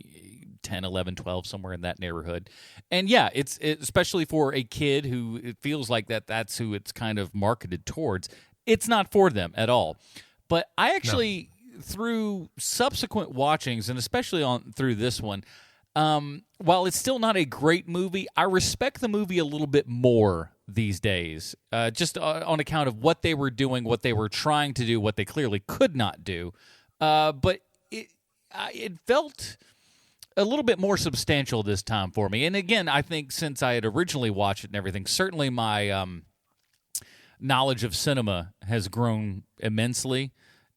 10, 11, 12, somewhere in that neighborhood. And yeah, it's especially for a kid who it feels like that's who it's kind of marketed towards. It's not for them at all. But I actually, through subsequent watchings, and especially through this one, while it's still not a great movie, I respect the movie a little bit more these days, just on account of what they were doing, what they were trying to do, what they clearly could not do. But it felt a little bit more substantial this time for me. And again, I think since I had originally watched it and everything, certainly my knowledge of cinema has grown immensely.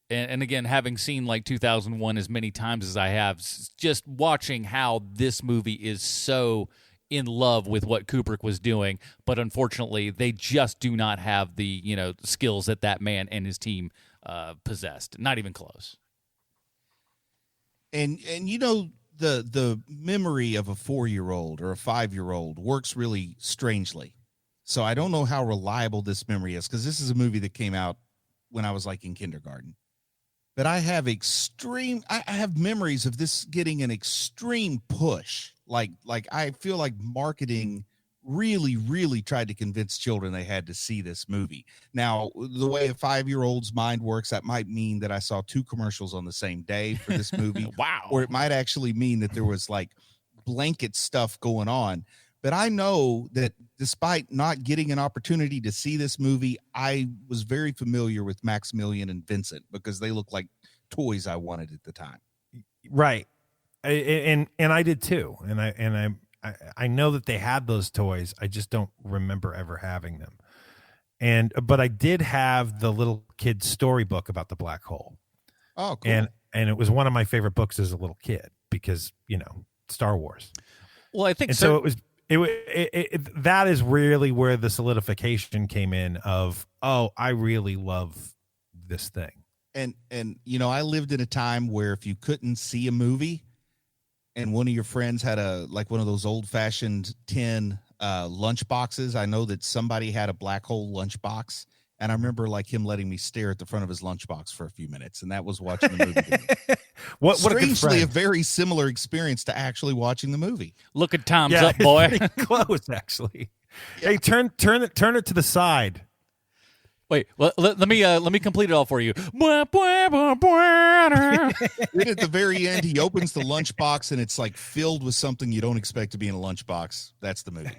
And again, having seen like 2001 as many times as I have, just watching how this movie is so in love with what Kubrick was doing, but unfortunately, they just do not have the skills that man and his team possessed. Not even close. And the memory of a 4-year-old or a 5-year-old works really strangely. So I don't know how reliable this memory is, because this is a movie that came out when I was like in kindergarten. But I have I have memories of this getting an extreme push. Like I feel like marketing really, really tried to convince children they had to see this movie. Now, the way a 5-year-old's mind works, that might mean that I saw 2 commercials on the same day for this movie. Wow. Or it might actually mean that there was like blanket stuff going on. But I know that despite not getting an opportunity to see this movie, I was very familiar with Maximilian and Vincent because they looked like toys I wanted at the time. Right. And I did too. And I know that they had those toys. I just don't remember ever having them. But I did have the little kid storybook about the black hole. Oh, cool. And it was one of my favorite books as a little kid because, Star Wars. Well, I think and so it was. That is really where the solidification came in of, I really love this thing. And I lived in a time where if you couldn't see a movie and one of your friends had one of those old fashioned tin lunch boxes, I know that somebody had a black hole lunch box. And I remember him letting me stare at the front of his lunchbox for a few minutes, and that was watching the movie. What Strangely, a very similar experience to actually watching the movie. Look at time's up, boy. It's pretty close, actually. Yeah. Hey, turn it to the side. Wait, well, let me complete it all for you. Then at the very end, he opens the lunchbox, and it's filled with something you don't expect to be in a lunchbox. That's the movie.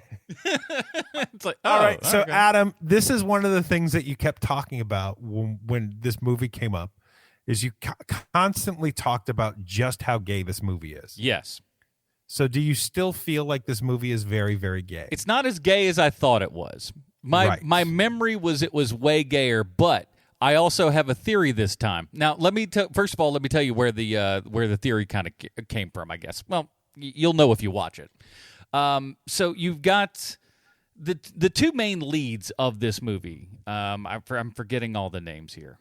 It's like, all right. So, okay. Adam, this is one of the things that you kept talking about when this movie came up, is you constantly talked about just how gay this movie is. Yes. So do you still feel like this movie is very, very gay? It's not as gay as I thought it was. My memory was it was way gayer, but I also have a theory this time. Now, first of all, let me tell you where the theory kind of came from, I guess. Well, you'll know if you watch it. So you've got the 2 main leads of this movie. I'm forgetting all the names here.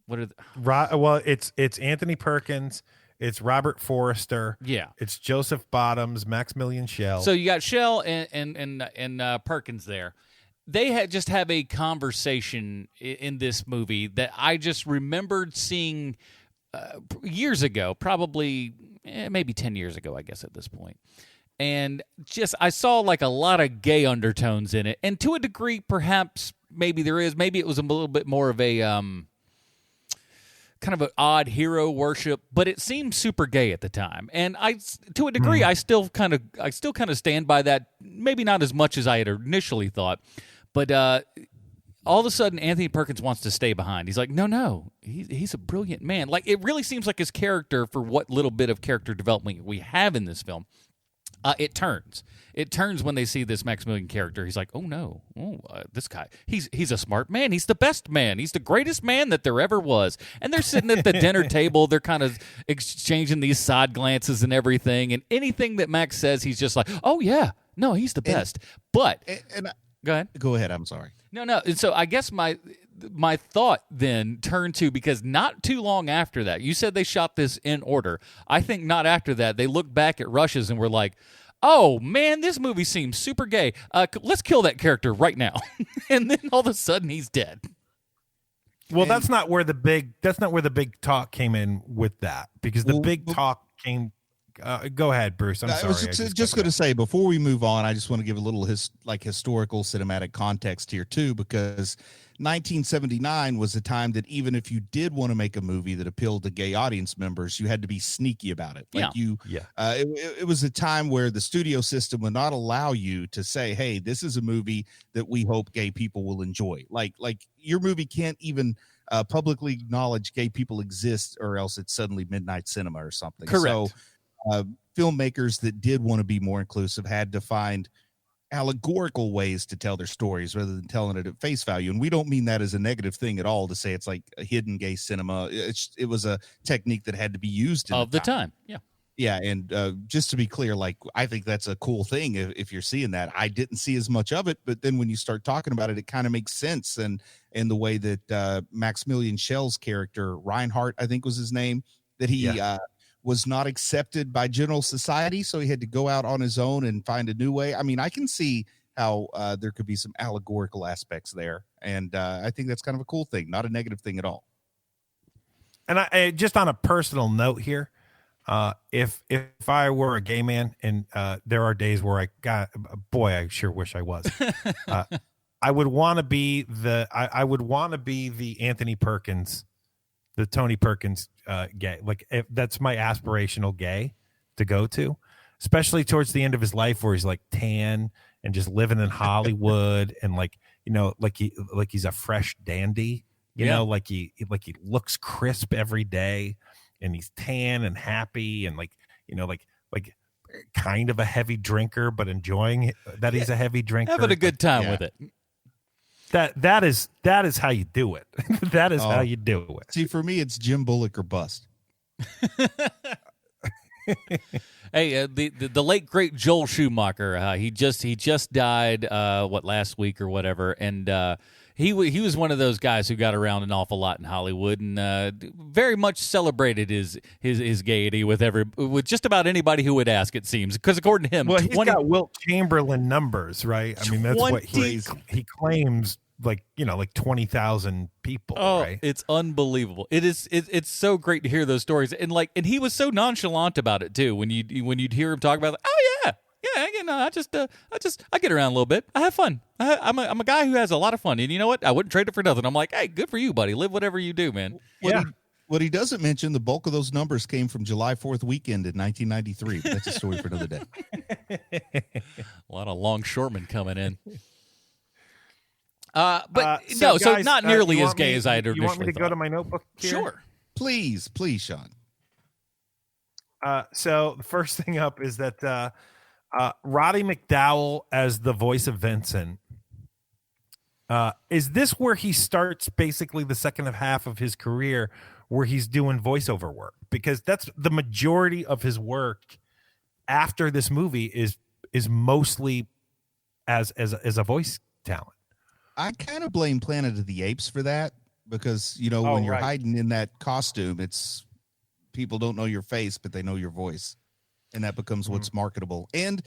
What are well, it's Anthony Perkins, it's Robert Forrester, it's Joseph Bottoms, Maximilian Schell. So you got Schell and Perkins there. They just have a conversation in this movie that I just remembered seeing years ago, probably maybe 10 years ago, I guess, at this point. And just I saw a lot of gay undertones in it. And to a degree, perhaps, maybe there is. Maybe it was a little bit more of a kind of an odd hero worship, but it seemed super gay at the time. And to a degree, I still kind of stand by that. Maybe not as much as I had initially thought. But all of a sudden, Anthony Perkins wants to stay behind. He's like, no, he's a brilliant man. It really seems like his character, for what little bit of character development we have in this film, it turns. It turns when they see this Maximilian character. He's like, oh no, this guy, he's a smart man. He's the best man. He's the greatest man that there ever was. And they're sitting at the dinner table. They're kind of exchanging these side glances and everything. And anything that Max says, he's just like, oh yeah, no, he's the best. Go ahead. Go ahead. I'm sorry. No. And so I guess my thought then turned to, because not too long after that, you said they shot this in order. I think not after that, they looked back at rushes and were like, oh man, this movie seems super gay. Let's kill that character right now. And then all of a sudden he's dead. Well, that's not where the big talk came in with that, because the big talk came Go ahead, Bruce. I'm I sorry. was just going to say, before we move on, I just want to give a little historical cinematic context here too, because 1979 was a time that even if you did want to make a movie that appealed to gay audience members, you had to be sneaky about it. It was a time where the studio system would not allow you to say, "Hey, this is a movie that we hope gay people will enjoy." Like your movie can't even publicly acknowledge gay people exist, or else it's suddenly midnight cinema or something. Correct. So filmmakers that did want to be more inclusive had to find allegorical ways to tell their stories rather than telling it at face value. And we don't mean that as a negative thing at all, to say it's like a hidden gay cinema. It was a technique that had to be used of the time. Yeah. And just to be clear, like, I think that's a cool thing if you're seeing that. I didn't see as much of it, but then when you start talking about it, it kind of makes sense. And the way that Maximilian Schell's character, Reinhardt, I think was his name, that he was not accepted by general society, so he had to go out on his own and find a new way. I mean, I can see how there could be some allegorical aspects there, and I think that's kind of a cool thing, not a negative thing at all. And I just on a personal note here, if I were a gay man, and there are days where I sure wish I was. I would want to be the Anthony Perkins, the Tony Perkins gay. Like, if that's my aspirational gay to go to, especially towards the end of his life, where he's like tan and just living in Hollywood, and like he's a fresh dandy, you know, like he looks crisp every day, and he's tan and happy, and like kind of a heavy drinker, but enjoying that he's a heavy drinker, Having a good time with it. That is how you do it. That is how you do it. See, for me, it's Jim Bullock or bust. Hey, the late great Joel Schumacher, he just died last week or whatever, and he was one of those guys who got around an awful lot in Hollywood, and very much celebrated his gaiety with just about anybody who would ask, it seems, because according to him, he's got Wilt Chamberlain numbers, right? I mean, that's what he claims, like 20,000 people. Oh, right? It's unbelievable. It's so great to hear those stories, and he was so nonchalant about it too. When you'd hear him talk about, I get around a little bit. I have fun. I'm a guy who has a lot of fun, and you know what? I wouldn't trade it for nothing. I'm like, hey, good for you, buddy. Live whatever you do, man. What he doesn't mention, the bulk of those numbers came from July 4th weekend in 1993. But that's a story for another day. A lot of longshoremen coming in. So guys, not nearly as gay as I had initially thought. You want me to go to my notebook here? Sure. Please, Sean. So the first thing up is that Roddy McDowall as the voice of Vincent. Is this where he starts basically the second half of his career where he's doing voiceover work? Because that's the majority of his work after this movie is mostly as a voice talent. I kind of blame Planet of the Apes for that, because when you're hiding in that costume, it's people don't know your face, but they know your voice, and that becomes what's marketable. And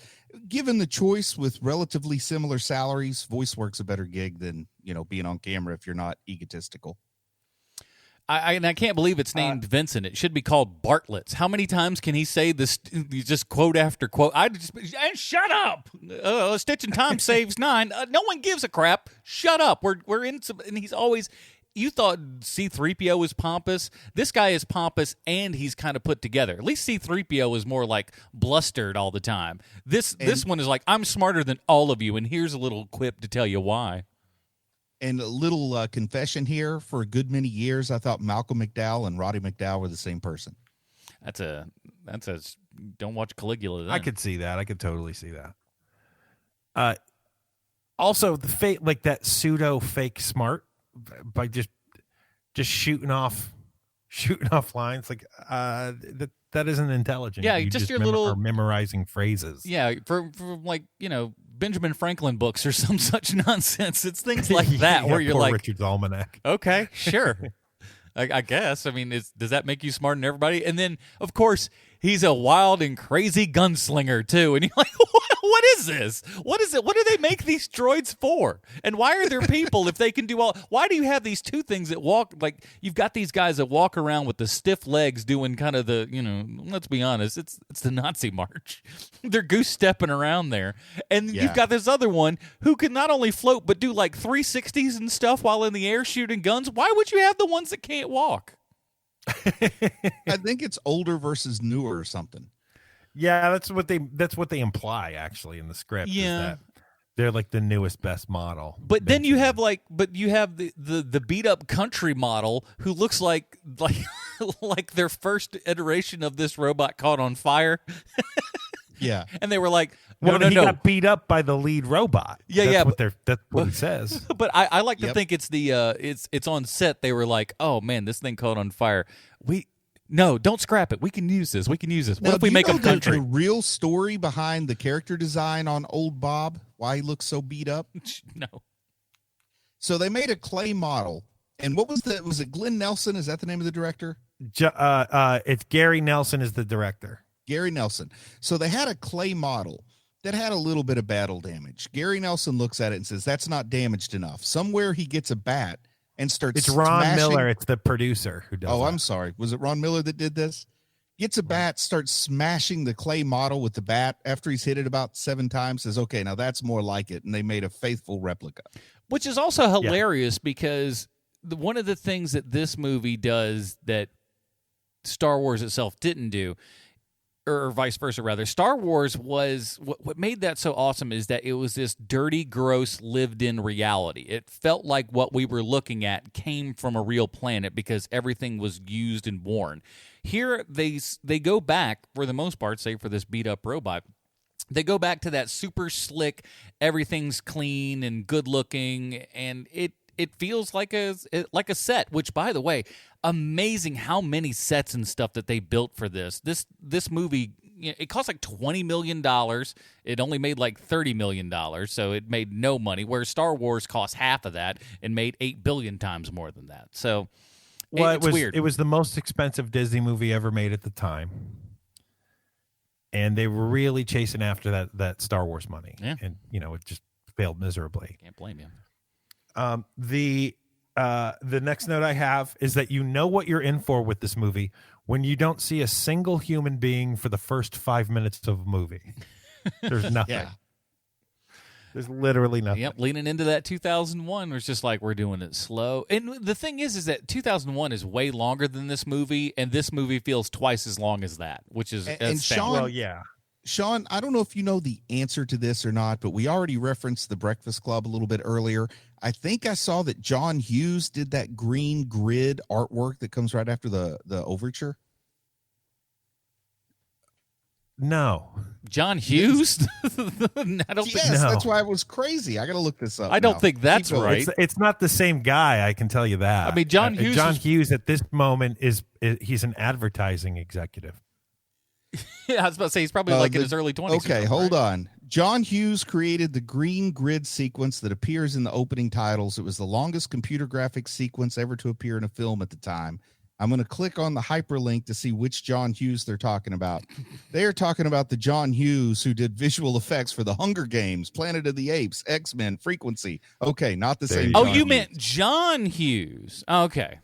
given the choice with relatively similar salaries, voice work's a better gig than being on camera if you're not egotistical. I can't believe it's named Vincent. It should be called Bartlett's. How many times can he say this? Just quote after quote. And shut up. Stitch and Tom saves 9. No one gives a crap. Shut up. We're in some. And he's always. You thought C-3PO was pompous. This guy is pompous, and he's kind of put together. At least C-3PO is more like blustered all the time. This one is like, I'm smarter than all of you, and here's a little quip to tell you why. And a little confession here: for a good many years, I thought Malcolm McDowell and Roddy McDowall were the same person. That's a don't watch Caligula. Then. I could see that. I could totally see that. Also, the fake, like that pseudo fake smart by just shooting off lines, like that isn't intelligent. Yeah, just your little memorizing phrases. Yeah, for like Benjamin Franklin books or some such nonsense. It's things like that where you're like Richard's Almanac. Okay, sure. I guess. I mean, does that make you smarter than everybody? And then, of course, He's a wild and crazy gunslinger too, and you're like, what is this? What is it? What do they make these droids for? And why are there people if they can do all? Why do you have these two things that walk like you've got these guys that walk around with the stiff legs doing kind of the let's be honest, it's the Nazi march. They're goose stepping around there, and you've got this other one who can not only float but do like 360s and stuff while in the air shooting guns. Why would you have the ones that can't walk? I think it's older versus newer or something. Yeah, that's what they imply actually in the script. Yeah. Is that they're like the newest, best model. But then you have the beat up country model who looks like like their first iteration of this robot caught on fire. Yeah, and they were like, he no. got beat up by the lead robot. Yeah, that's what he says. But I like to think it's the it's on set. They were like, oh man, this thing caught on fire. No, don't scrap it. We can use this. What now, if we make them country? The real story behind the character design on Old Bob, why he looks so beat up? No. So they made a clay model, and what was it Glenn Nelson? Is that the name of the director? It's Gary Nelson is the director. Gary Nelson. So they had a clay model that had a little bit of battle damage. Gary Nelson looks at it and says, that's not damaged enough. Somewhere he gets a bat and starts It's Ron smashing. Miller. It's the producer who does Oh, that. I'm sorry. Was it Ron Miller that did this? Gets a bat, starts smashing the clay model with the bat after he's hit it about 7 times, says, okay, now that's more like it. And they made a faithful replica. Which is also hilarious because one of the things that this movie does that Star Wars itself didn't do, or vice versa, rather. Star Wars was what made that so awesome is that it was this dirty, gross, lived-in reality. It felt like what we were looking at came from a real planet because everything was used and worn. Here, they go back, for the most part, save for this beat-up robot, they go back to that super slick, everything's clean and good-looking, and it feels like a set, which, by the way, amazing how many sets and stuff that they built for this. This movie, it cost like $20 million. It only made like $30 million, so it made no money, whereas Star Wars cost half of that and made 8 billion times more than that. So it's weird. It was the most expensive Disney movie ever made at the time. And they were really chasing after that Star Wars money. Yeah. And, it just failed miserably. Can't blame you. The next note I have is that you know what you're in for with this movie when you don't see a single human being for the first 5 minutes of a movie. There's nothing. Yeah. There's literally nothing. Yep, leaning into that 2001 was just like, we're doing it slow. And the thing is that 2001 is way longer than this movie, and this movie feels twice as long as that, which is And Sean, Well, yeah. Sean, I don't know if you know the answer to this or not, but we already referenced the Breakfast Club a little bit earlier. I think I saw that John Hughes did that green grid artwork that comes right after the overture. No. John Hughes? I don't think. Yes, No. that's why it was crazy. I got to look this up. I don't now. think that's Keep going. right. It's not the same guy, I can tell you that. I mean, John Hughes John is- Hughes at this moment he's an advertising executive. Yeah, I was about to say he's probably like in the- his early 20s. Okay, hold on. John Hughes created the green grid sequence that appears in the opening titles. It was the longest computer graphics sequence ever to appear in a film at the time. I'm going to click on the hyperlink to see which John Hughes they're talking about. They are talking about the John Hughes who did visual effects for The Hunger Games, Planet of the Apes, X-Men, Frequency. Okay, not the same. Oh, John you Hughes. meant John Hughes. Okay.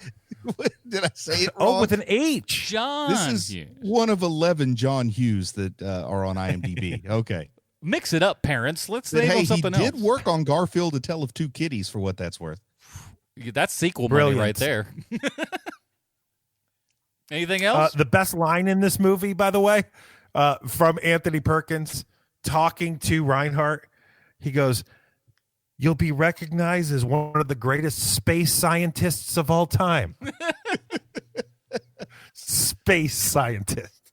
Did I say it wrong? Oh, with an H. John This is Hughes. one of 11 John Hughes that are on IMDb. Okay. Mix it up, parents. Let's But name hey, him he something did else. work on Garfield, A Tale of Two Kitties, for what that's worth. That's sequel Brilliant. money right there. Anything else? The best line in this movie, by the way, from Anthony Perkins talking to Reinhardt. He goes, "You'll be recognized as one of the greatest space scientists of all time." Space scientist.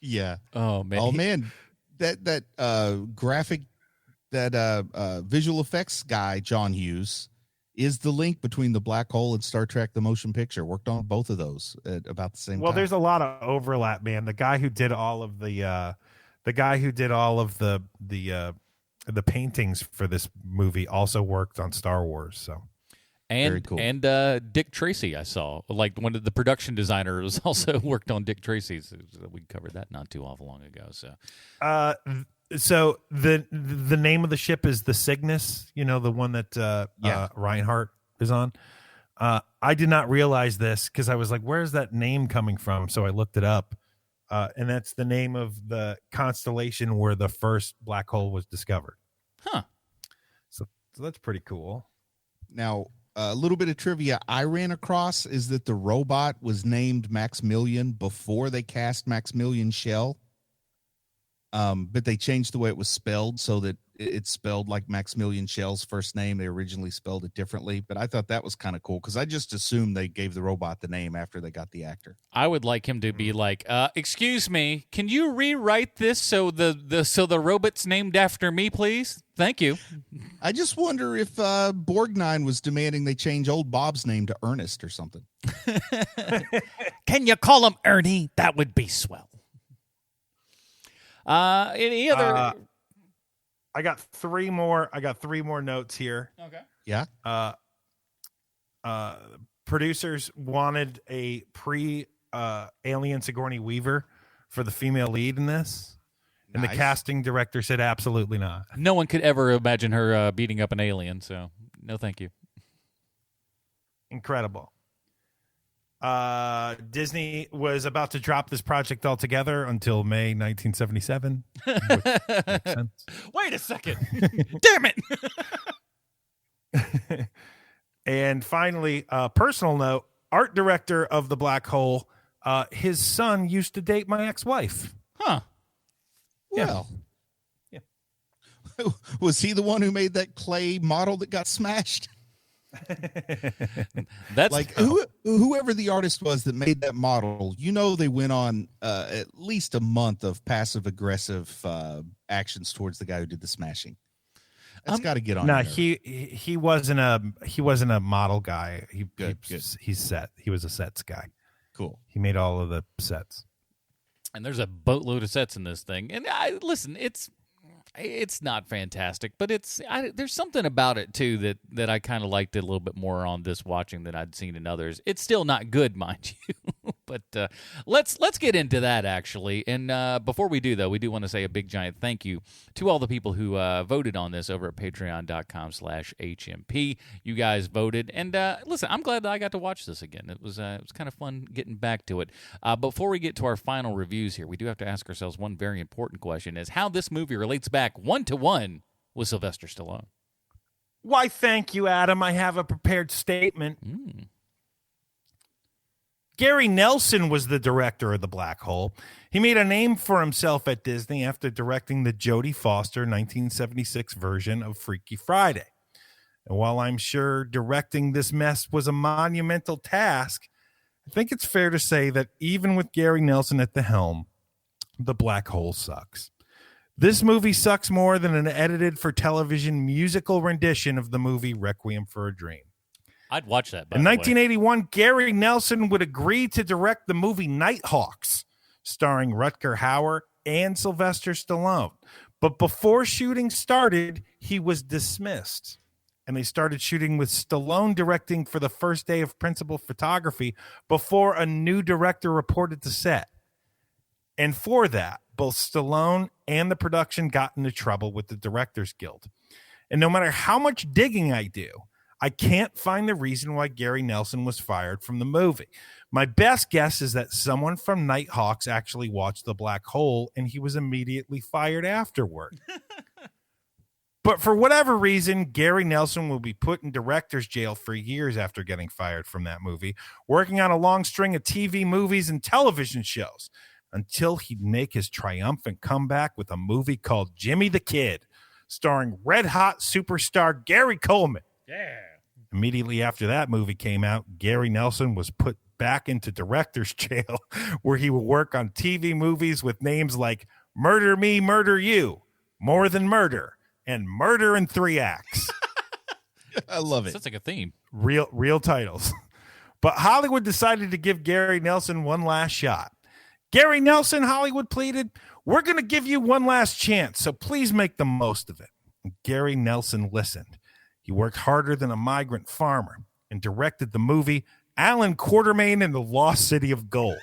Yeah. oh, man. Oh man, that graphic, that visual effects guy, John Hughes, is the link between The Black Hole and Star Trek: The Motion Picture. Worked on both of those at about the same Well, time. there's a lot of overlap, man. The guy who did all of the paintings for this movie also worked on Star Wars. So Very cool. And Dick Tracy, I saw. Like one of the production designers also worked on Dick Tracy's. We covered that not too awful long ago. So the name of the ship is the Cygnus, the one that Reinhardt is on. I did not realize this because I was like, where's that name coming from? So I looked it up. And that's the name of the constellation where the first black hole was discovered. Huh. So that's pretty cool. Now, a little bit of trivia I ran across is that the robot was named Maximilian before they cast Maximilian Schell. But they changed the way it was spelled so that it's spelled like Maximilian Schell's first name. They originally spelled it differently, but I thought that was kind of cool because I just assumed they gave the robot the name after they got the actor. I would like him to be like, excuse me, can you rewrite this so the robot's named after me, please? Thank you. I just wonder if Borgnine was demanding they change old Bob's name to Ernest or something. Can you call him Ernie? That would be swell. Any other? I got three more notes here. Okay. Yeah. Producers wanted a Alien Sigourney Weaver for the female lead in this, and the casting director said absolutely not. No one could ever imagine her beating up an alien, so no, thank you. Incredible. Disney was about to drop this project altogether until May 1977. Which makes sense. Wait a second. Damn it. And finally, personal note, art director of The Black Hole, his son used to date my ex-wife. Huh. Well. Yeah. Was he the one who made that clay model that got smashed? That's like whoever the artist was that made that model, they went on at least a month of passive aggressive actions towards the guy who did the smashing. That's got to get on. No, he wasn't a model guy. He's set. He was a sets guy. Cool. He made all of the sets. And there's a boatload of sets in this thing. And listen, it's not fantastic, but there's something about it too that I kind of liked it a little bit more on this watching than I'd seen in others. It's still not good, mind you, but let's get into that actually. And before we do though, we do want to say a big giant thank you to all the people who voted on this over at patreon.com/HMP. You guys voted, and listen, I'm glad that I got to watch this again. It was kind of fun getting back to it. Before we get to our final reviews here, we do have to ask ourselves one very important question: is how this movie relates back 1-to-1 with Sylvester Stallone. Why, thank you, Adam. I have a prepared statement. Gary Nelson was the director of The Black Hole. He made a name for himself at Disney after directing the Jodie Foster 1976 version of Freaky Friday. And while I'm sure directing this mess was a monumental task, I think it's fair to say that even with Gary Nelson at the helm, The Black Hole sucks. This movie sucks more than an edited-for-television musical rendition of the movie Requiem for a Dream. I'd watch that, by In the way. 1981, Gary Nelson would agree to direct the movie Nighthawks, starring Rutger Hauer and Sylvester Stallone. But before shooting started, he was dismissed. And they started shooting with Stallone directing for the first day of principal photography before a new director reported to set. And for that, both Stallone and the production got into trouble with the Directors Guild. And no matter how much digging I do, I can't find the reason why Gary Nelson was fired from the movie. My best guess is that someone from Nighthawks actually watched The Black Hole and he was immediately fired afterward. But for whatever reason, Gary Nelson will be put in director's jail for years after getting fired from that movie, working on a long string of TV movies and television shows, until he'd make his triumphant comeback with a movie called Jimmy the Kid, starring red-hot superstar Gary Coleman. Yeah. Immediately after that movie came out, Gary Nelson was put back into director's jail, where he would work on TV movies with names like Murder Me, Murder You, More Than Murder, and Murder in 3 Acts. I love it. Sounds like a theme. Real titles. But Hollywood decided to give Gary Nelson one last shot. Gary Nelson, Hollywood pleaded, we're going to give you one last chance, so please make the most of it. And Gary Nelson listened. He worked harder than a migrant farmer. and directed the movie Alan Quartermain and the Lost City of Gold.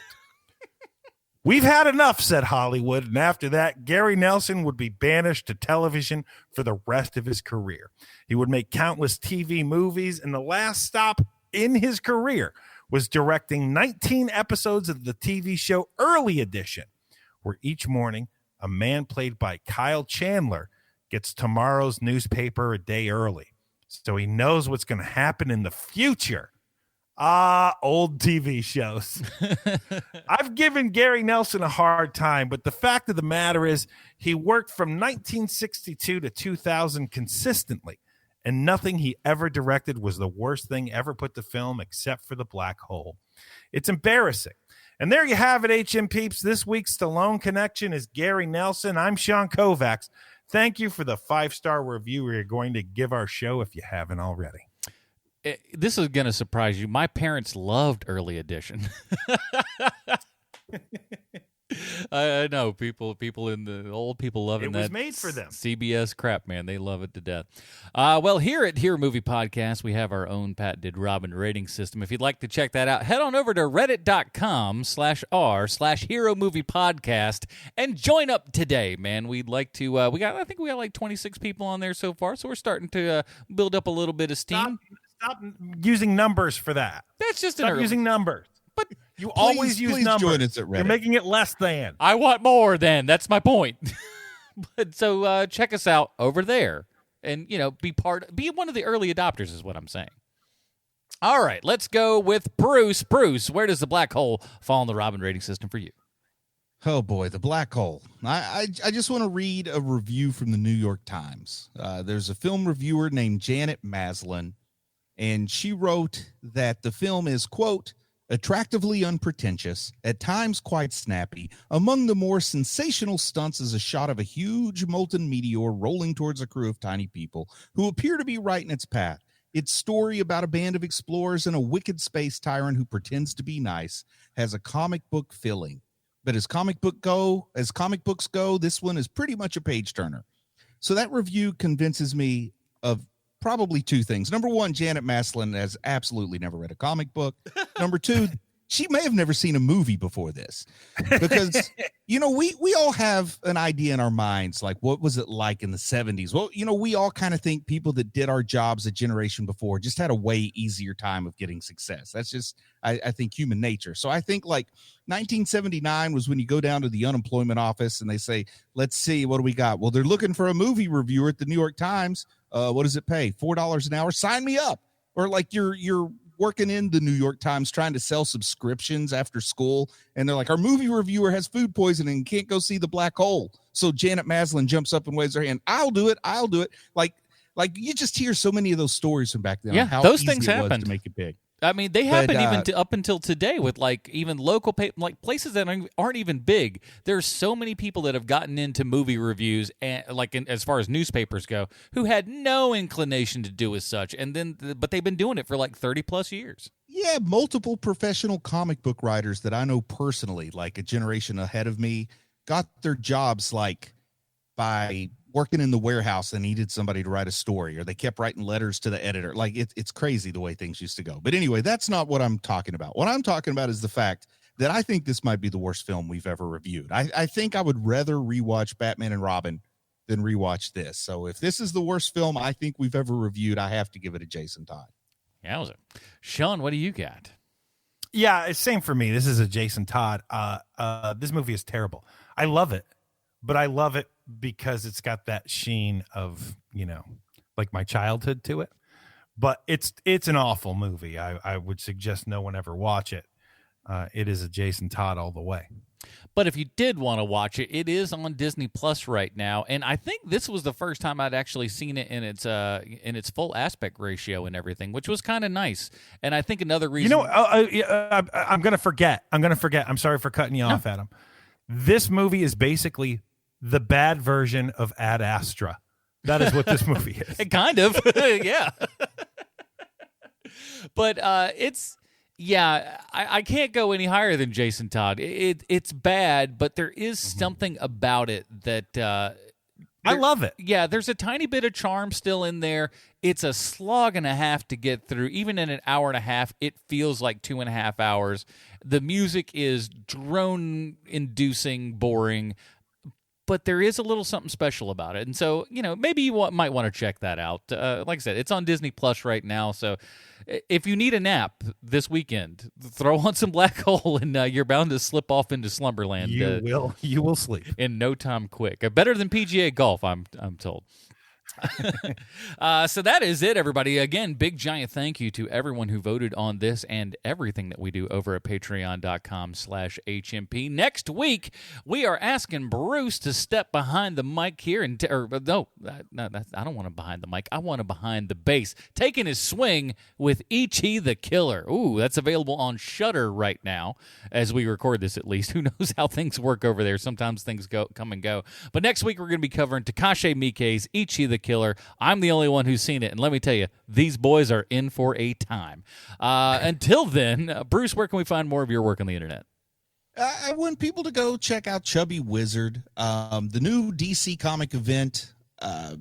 We've had enough, said Hollywood, and after that, Gary Nelson would be banished to television for the rest of his career. He would make countless TV movies, and the last stop in his career was directing 19 episodes of the TV show Early Edition, where each morning a man played by Kyle Chandler gets tomorrow's newspaper a day early, so he knows what's going to happen in the future. Old TV shows. I've given Gary Nelson a hard time, but the fact of the matter is he worked from 1962 to 2000 consistently, and nothing he ever directed was the worst thing ever put to film except for The Black Hole. It's embarrassing. And there you have it, HM Peeps. This week's Stallone Connection is Gary Nelson. I'm Sean Kovacs. Thank you for the 5-star review we're going to give our show if you haven't already. This is going to surprise you. My parents loved Early Edition. I know people in the old people loving that. It was made for them. CBS crap, man. They love it to death. Well, here at Hero Movie Podcast, we have our own patented Robin rating system. If you'd like to check that out, head on over to reddit.com/r/Hero Movie Podcast and join up today, man. We'd like to, I think we got like 26 people on there so far, so we're starting to build up a little bit of steam. Stop using numbers for that. That's just Stop using numbers. But you always use numbers. Join us at Reddit. You're making it less than. I want more than. That's my point. But so check us out over there and, be one of the early adopters is what I'm saying. All right, let's go with Bruce. Bruce, where does The Black Hole fall in the Robin rating system for you? Oh boy, The Black Hole. I just want to read a review from the New York Times. There's a film reviewer named Janet Maslin, and she wrote that the film is, quote, attractively unpretentious, at times quite snappy. Among the more sensational stunts is a shot of a huge molten meteor rolling towards a crew of tiny people who appear to be right in its path. Its story about a band of explorers and a wicked space tyrant who pretends to be nice has a comic book feeling. But as comic books go, this one is pretty much a page turner. So that review convinces me of probably two things. Number one, Janet Maslin has absolutely never read a comic book. Number two, she may have never seen a movie before this, because, we all have an idea in our minds, like what was it like in the 70s? Well, we all kind of think people that did our jobs a generation before just had a way easier time of getting success. That's just, I think, human nature. So I think like 1979 was when you go down to the unemployment office and they say, let's see, what do we got? Well, they're looking for a movie reviewer at the New York Times. What does it pay? $4 an hour. Sign me up. Or like you're working in the New York Times trying to sell subscriptions after school, and they're like, our movie reviewer has food poisoning and can't go see The Black Hole. So Janet Maslin jumps up and waves her hand. I'll do it. Like you just hear so many of those stories from back then. Yeah, how those easy things it was happened to make it big. I mean, they happen even up until today with like even local places that aren't even big. There's so many people that have gotten into movie reviews and as far as newspapers go, who had no inclination to do as such, but they've been doing it for like 30 plus years. Yeah, multiple professional comic book writers that I know personally, like a generation ahead of me, got their jobs like by working in the warehouse and needed somebody to write a story, or they kept writing letters to the editor. Like it's crazy the way things used to go. But anyway, that's not what I'm talking about. What I'm talking about is the fact that I think this might be the worst film we've ever reviewed. I think I would rather rewatch Batman and Robin than rewatch this. So if this is the worst film I think we've ever reviewed, I have to give it a Jason Todd. Yowza. Sean, what do you got? Yeah, it's same for me. This is a Jason Todd. This movie is terrible. I love it, but I love it because it's got that sheen of, like my childhood to it. But it's an awful movie. I would suggest no one ever watch it. It is a Jason Todd all the way. But if you did want to watch it, it is on Disney Plus right now, and I think this was the first time I'd actually seen it in its full aspect ratio and everything, which was kind of nice. And I think another reason, I'm gonna forget. I'm sorry for cutting you off, Adam. This movie is basically the bad version of Ad Astra. That is what this movie is. Kind of, yeah. But it's. Yeah, I can't go any higher than Jason Todd. It's bad, but there is something about it that I love it. Yeah, there's a tiny bit of charm still in there. It's a slog and a half to get through. Even in an hour and a half, it feels like 2.5 hours. The music is drone-inducing, boring, but there is a little something special about it. And so, maybe you might want to check that out. Like I said, it's on Disney Plus right now, so if you need a nap this weekend, throw on some Black Hole, and you're bound to slip off into slumberland. You will sleep in no time quick. Better than PGA golf, I'm told. So that is it, everybody. Again, big giant thank you to everyone who voted on this and everything that we do over at patreon.com/HMP. Next week, we are asking Bruce to step behind the mic here I don't want him behind the mic. I want him behind the bass, taking his swing with Ichi the Killer. Ooh, that's available on Shudder right now as we record this, at least. Who knows how things work over there? Sometimes things come and go. But next week, we're going to be covering Takashi Miike's Ichi the Killer. I'm the only one who's seen it, and let me tell you, these boys are in for a time. Until then, Bruce, where can we find more of your work on the internet? I want people to go check out Chubby Wizard. The new DC comic event,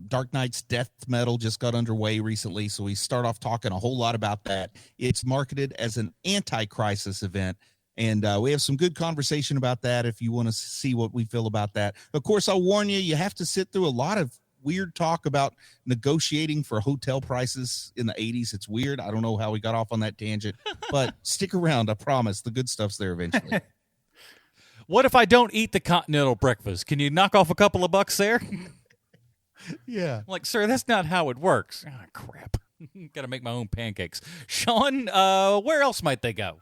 Dark Knight's Death Metal, just got underway recently, so we start off talking a whole lot about that. It's marketed as an anti-crisis event, and we have some good conversation about that if you want to see what we feel about that. Of course, I'll warn you, you have to sit through a lot of weird talk about negotiating for hotel prices in the 80s. It's weird. I don't know how we got off on that tangent, but stick around. I promise the good stuff's there eventually. What if I don't eat the continental breakfast? Can you knock off a couple of bucks there? Yeah. I'm like, sir, that's not how it works. Ah, crap. Got to make my own pancakes. Sean, where else might they go?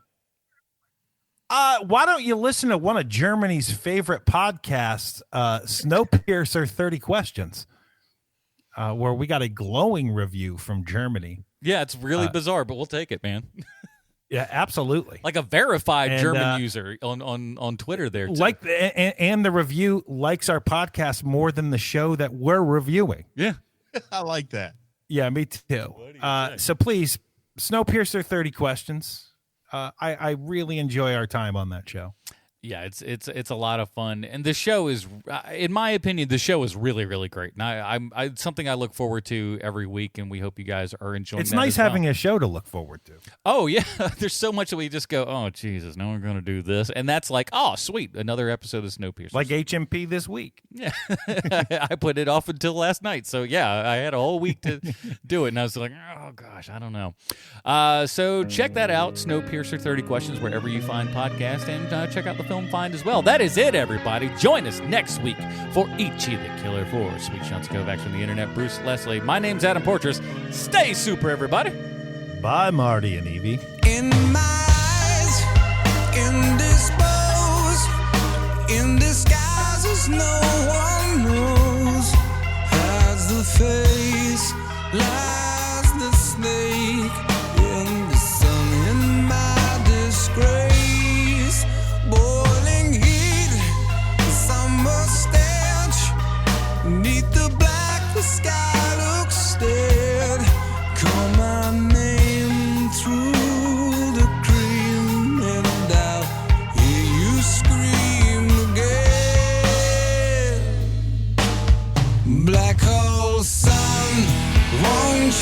Why don't you listen to one of Germany's favorite podcasts, Snowpiercer 30 Questions, where we got a glowing review from Germany. Yeah, it's really bizarre, but we'll take it, man. Yeah, absolutely. Like a verified German user on Twitter there, too. And the review likes our podcast more than the show that we're reviewing. Yeah. I like that. Yeah, me too. So please, Snowpiercer 30 Questions. I really enjoy our time on that show. Yeah, it's a lot of fun, and the show is, in my opinion, the show is really, really great. And I something I look forward to every week, and we hope you guys are enjoying. It's nice having a show to look forward to. Oh yeah, there's so much that we just go, oh Jesus, now we're going to do this, and that's like, oh sweet, another episode of Snowpiercer, like HMP this week. Yeah, I put it off until last night, so yeah, I had a whole week to do it, and I was like, oh gosh, I don't know. So check that out, Snowpiercer 30 Questions, wherever you find podcasts, and check out the Film Find as well. That is it, everybody. Join us next week for Ichi the Killer. For Sweet Sean Kovacs from the internet, Bruce Leslie. My name's Adam Portress. Stay super, everybody. Bye, Marty and Evie. In my eyes, indisposed, in disguises no one knows, hides the face, lies the snake, in the sun, in my disgrace, boiling heat, the summer stench, neath the black, the sky looks dead, call my name through the cream, and I'll hear you scream again. Black hole sun, won't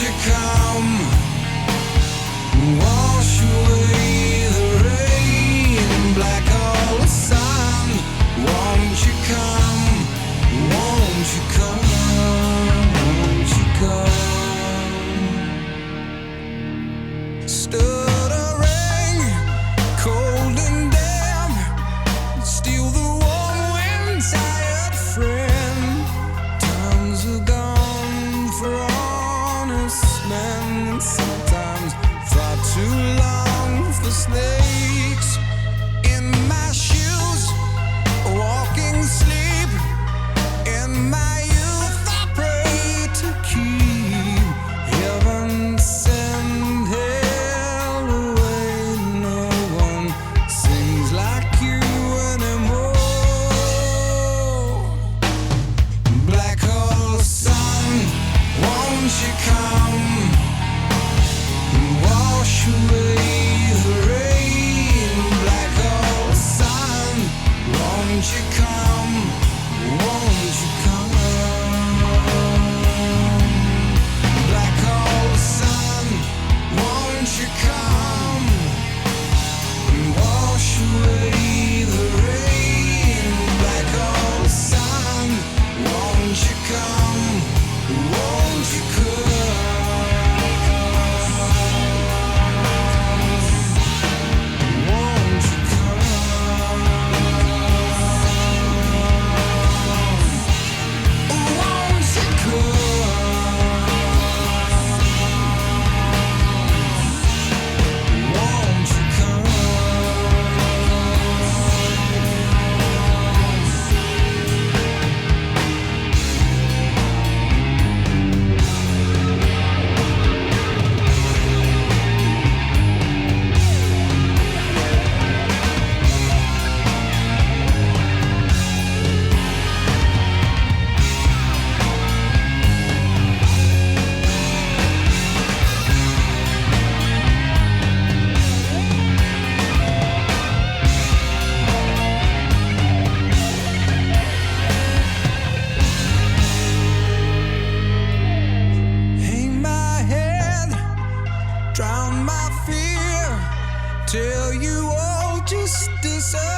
disappear.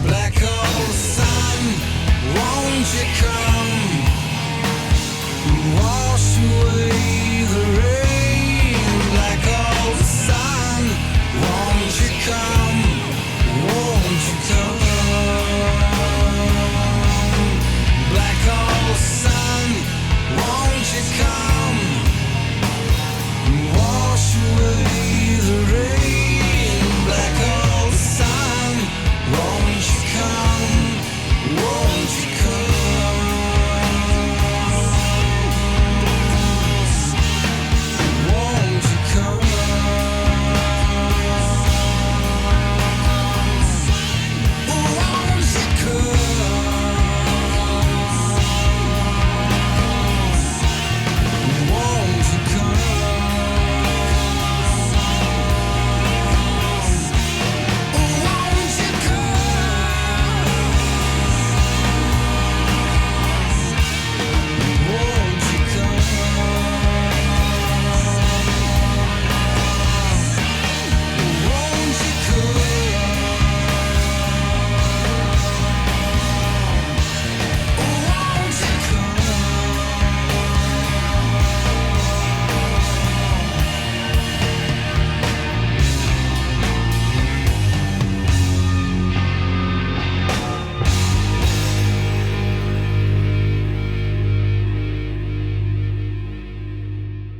Black hole sun, won't you come? Wash away the rain. Black hole sun, won't you come?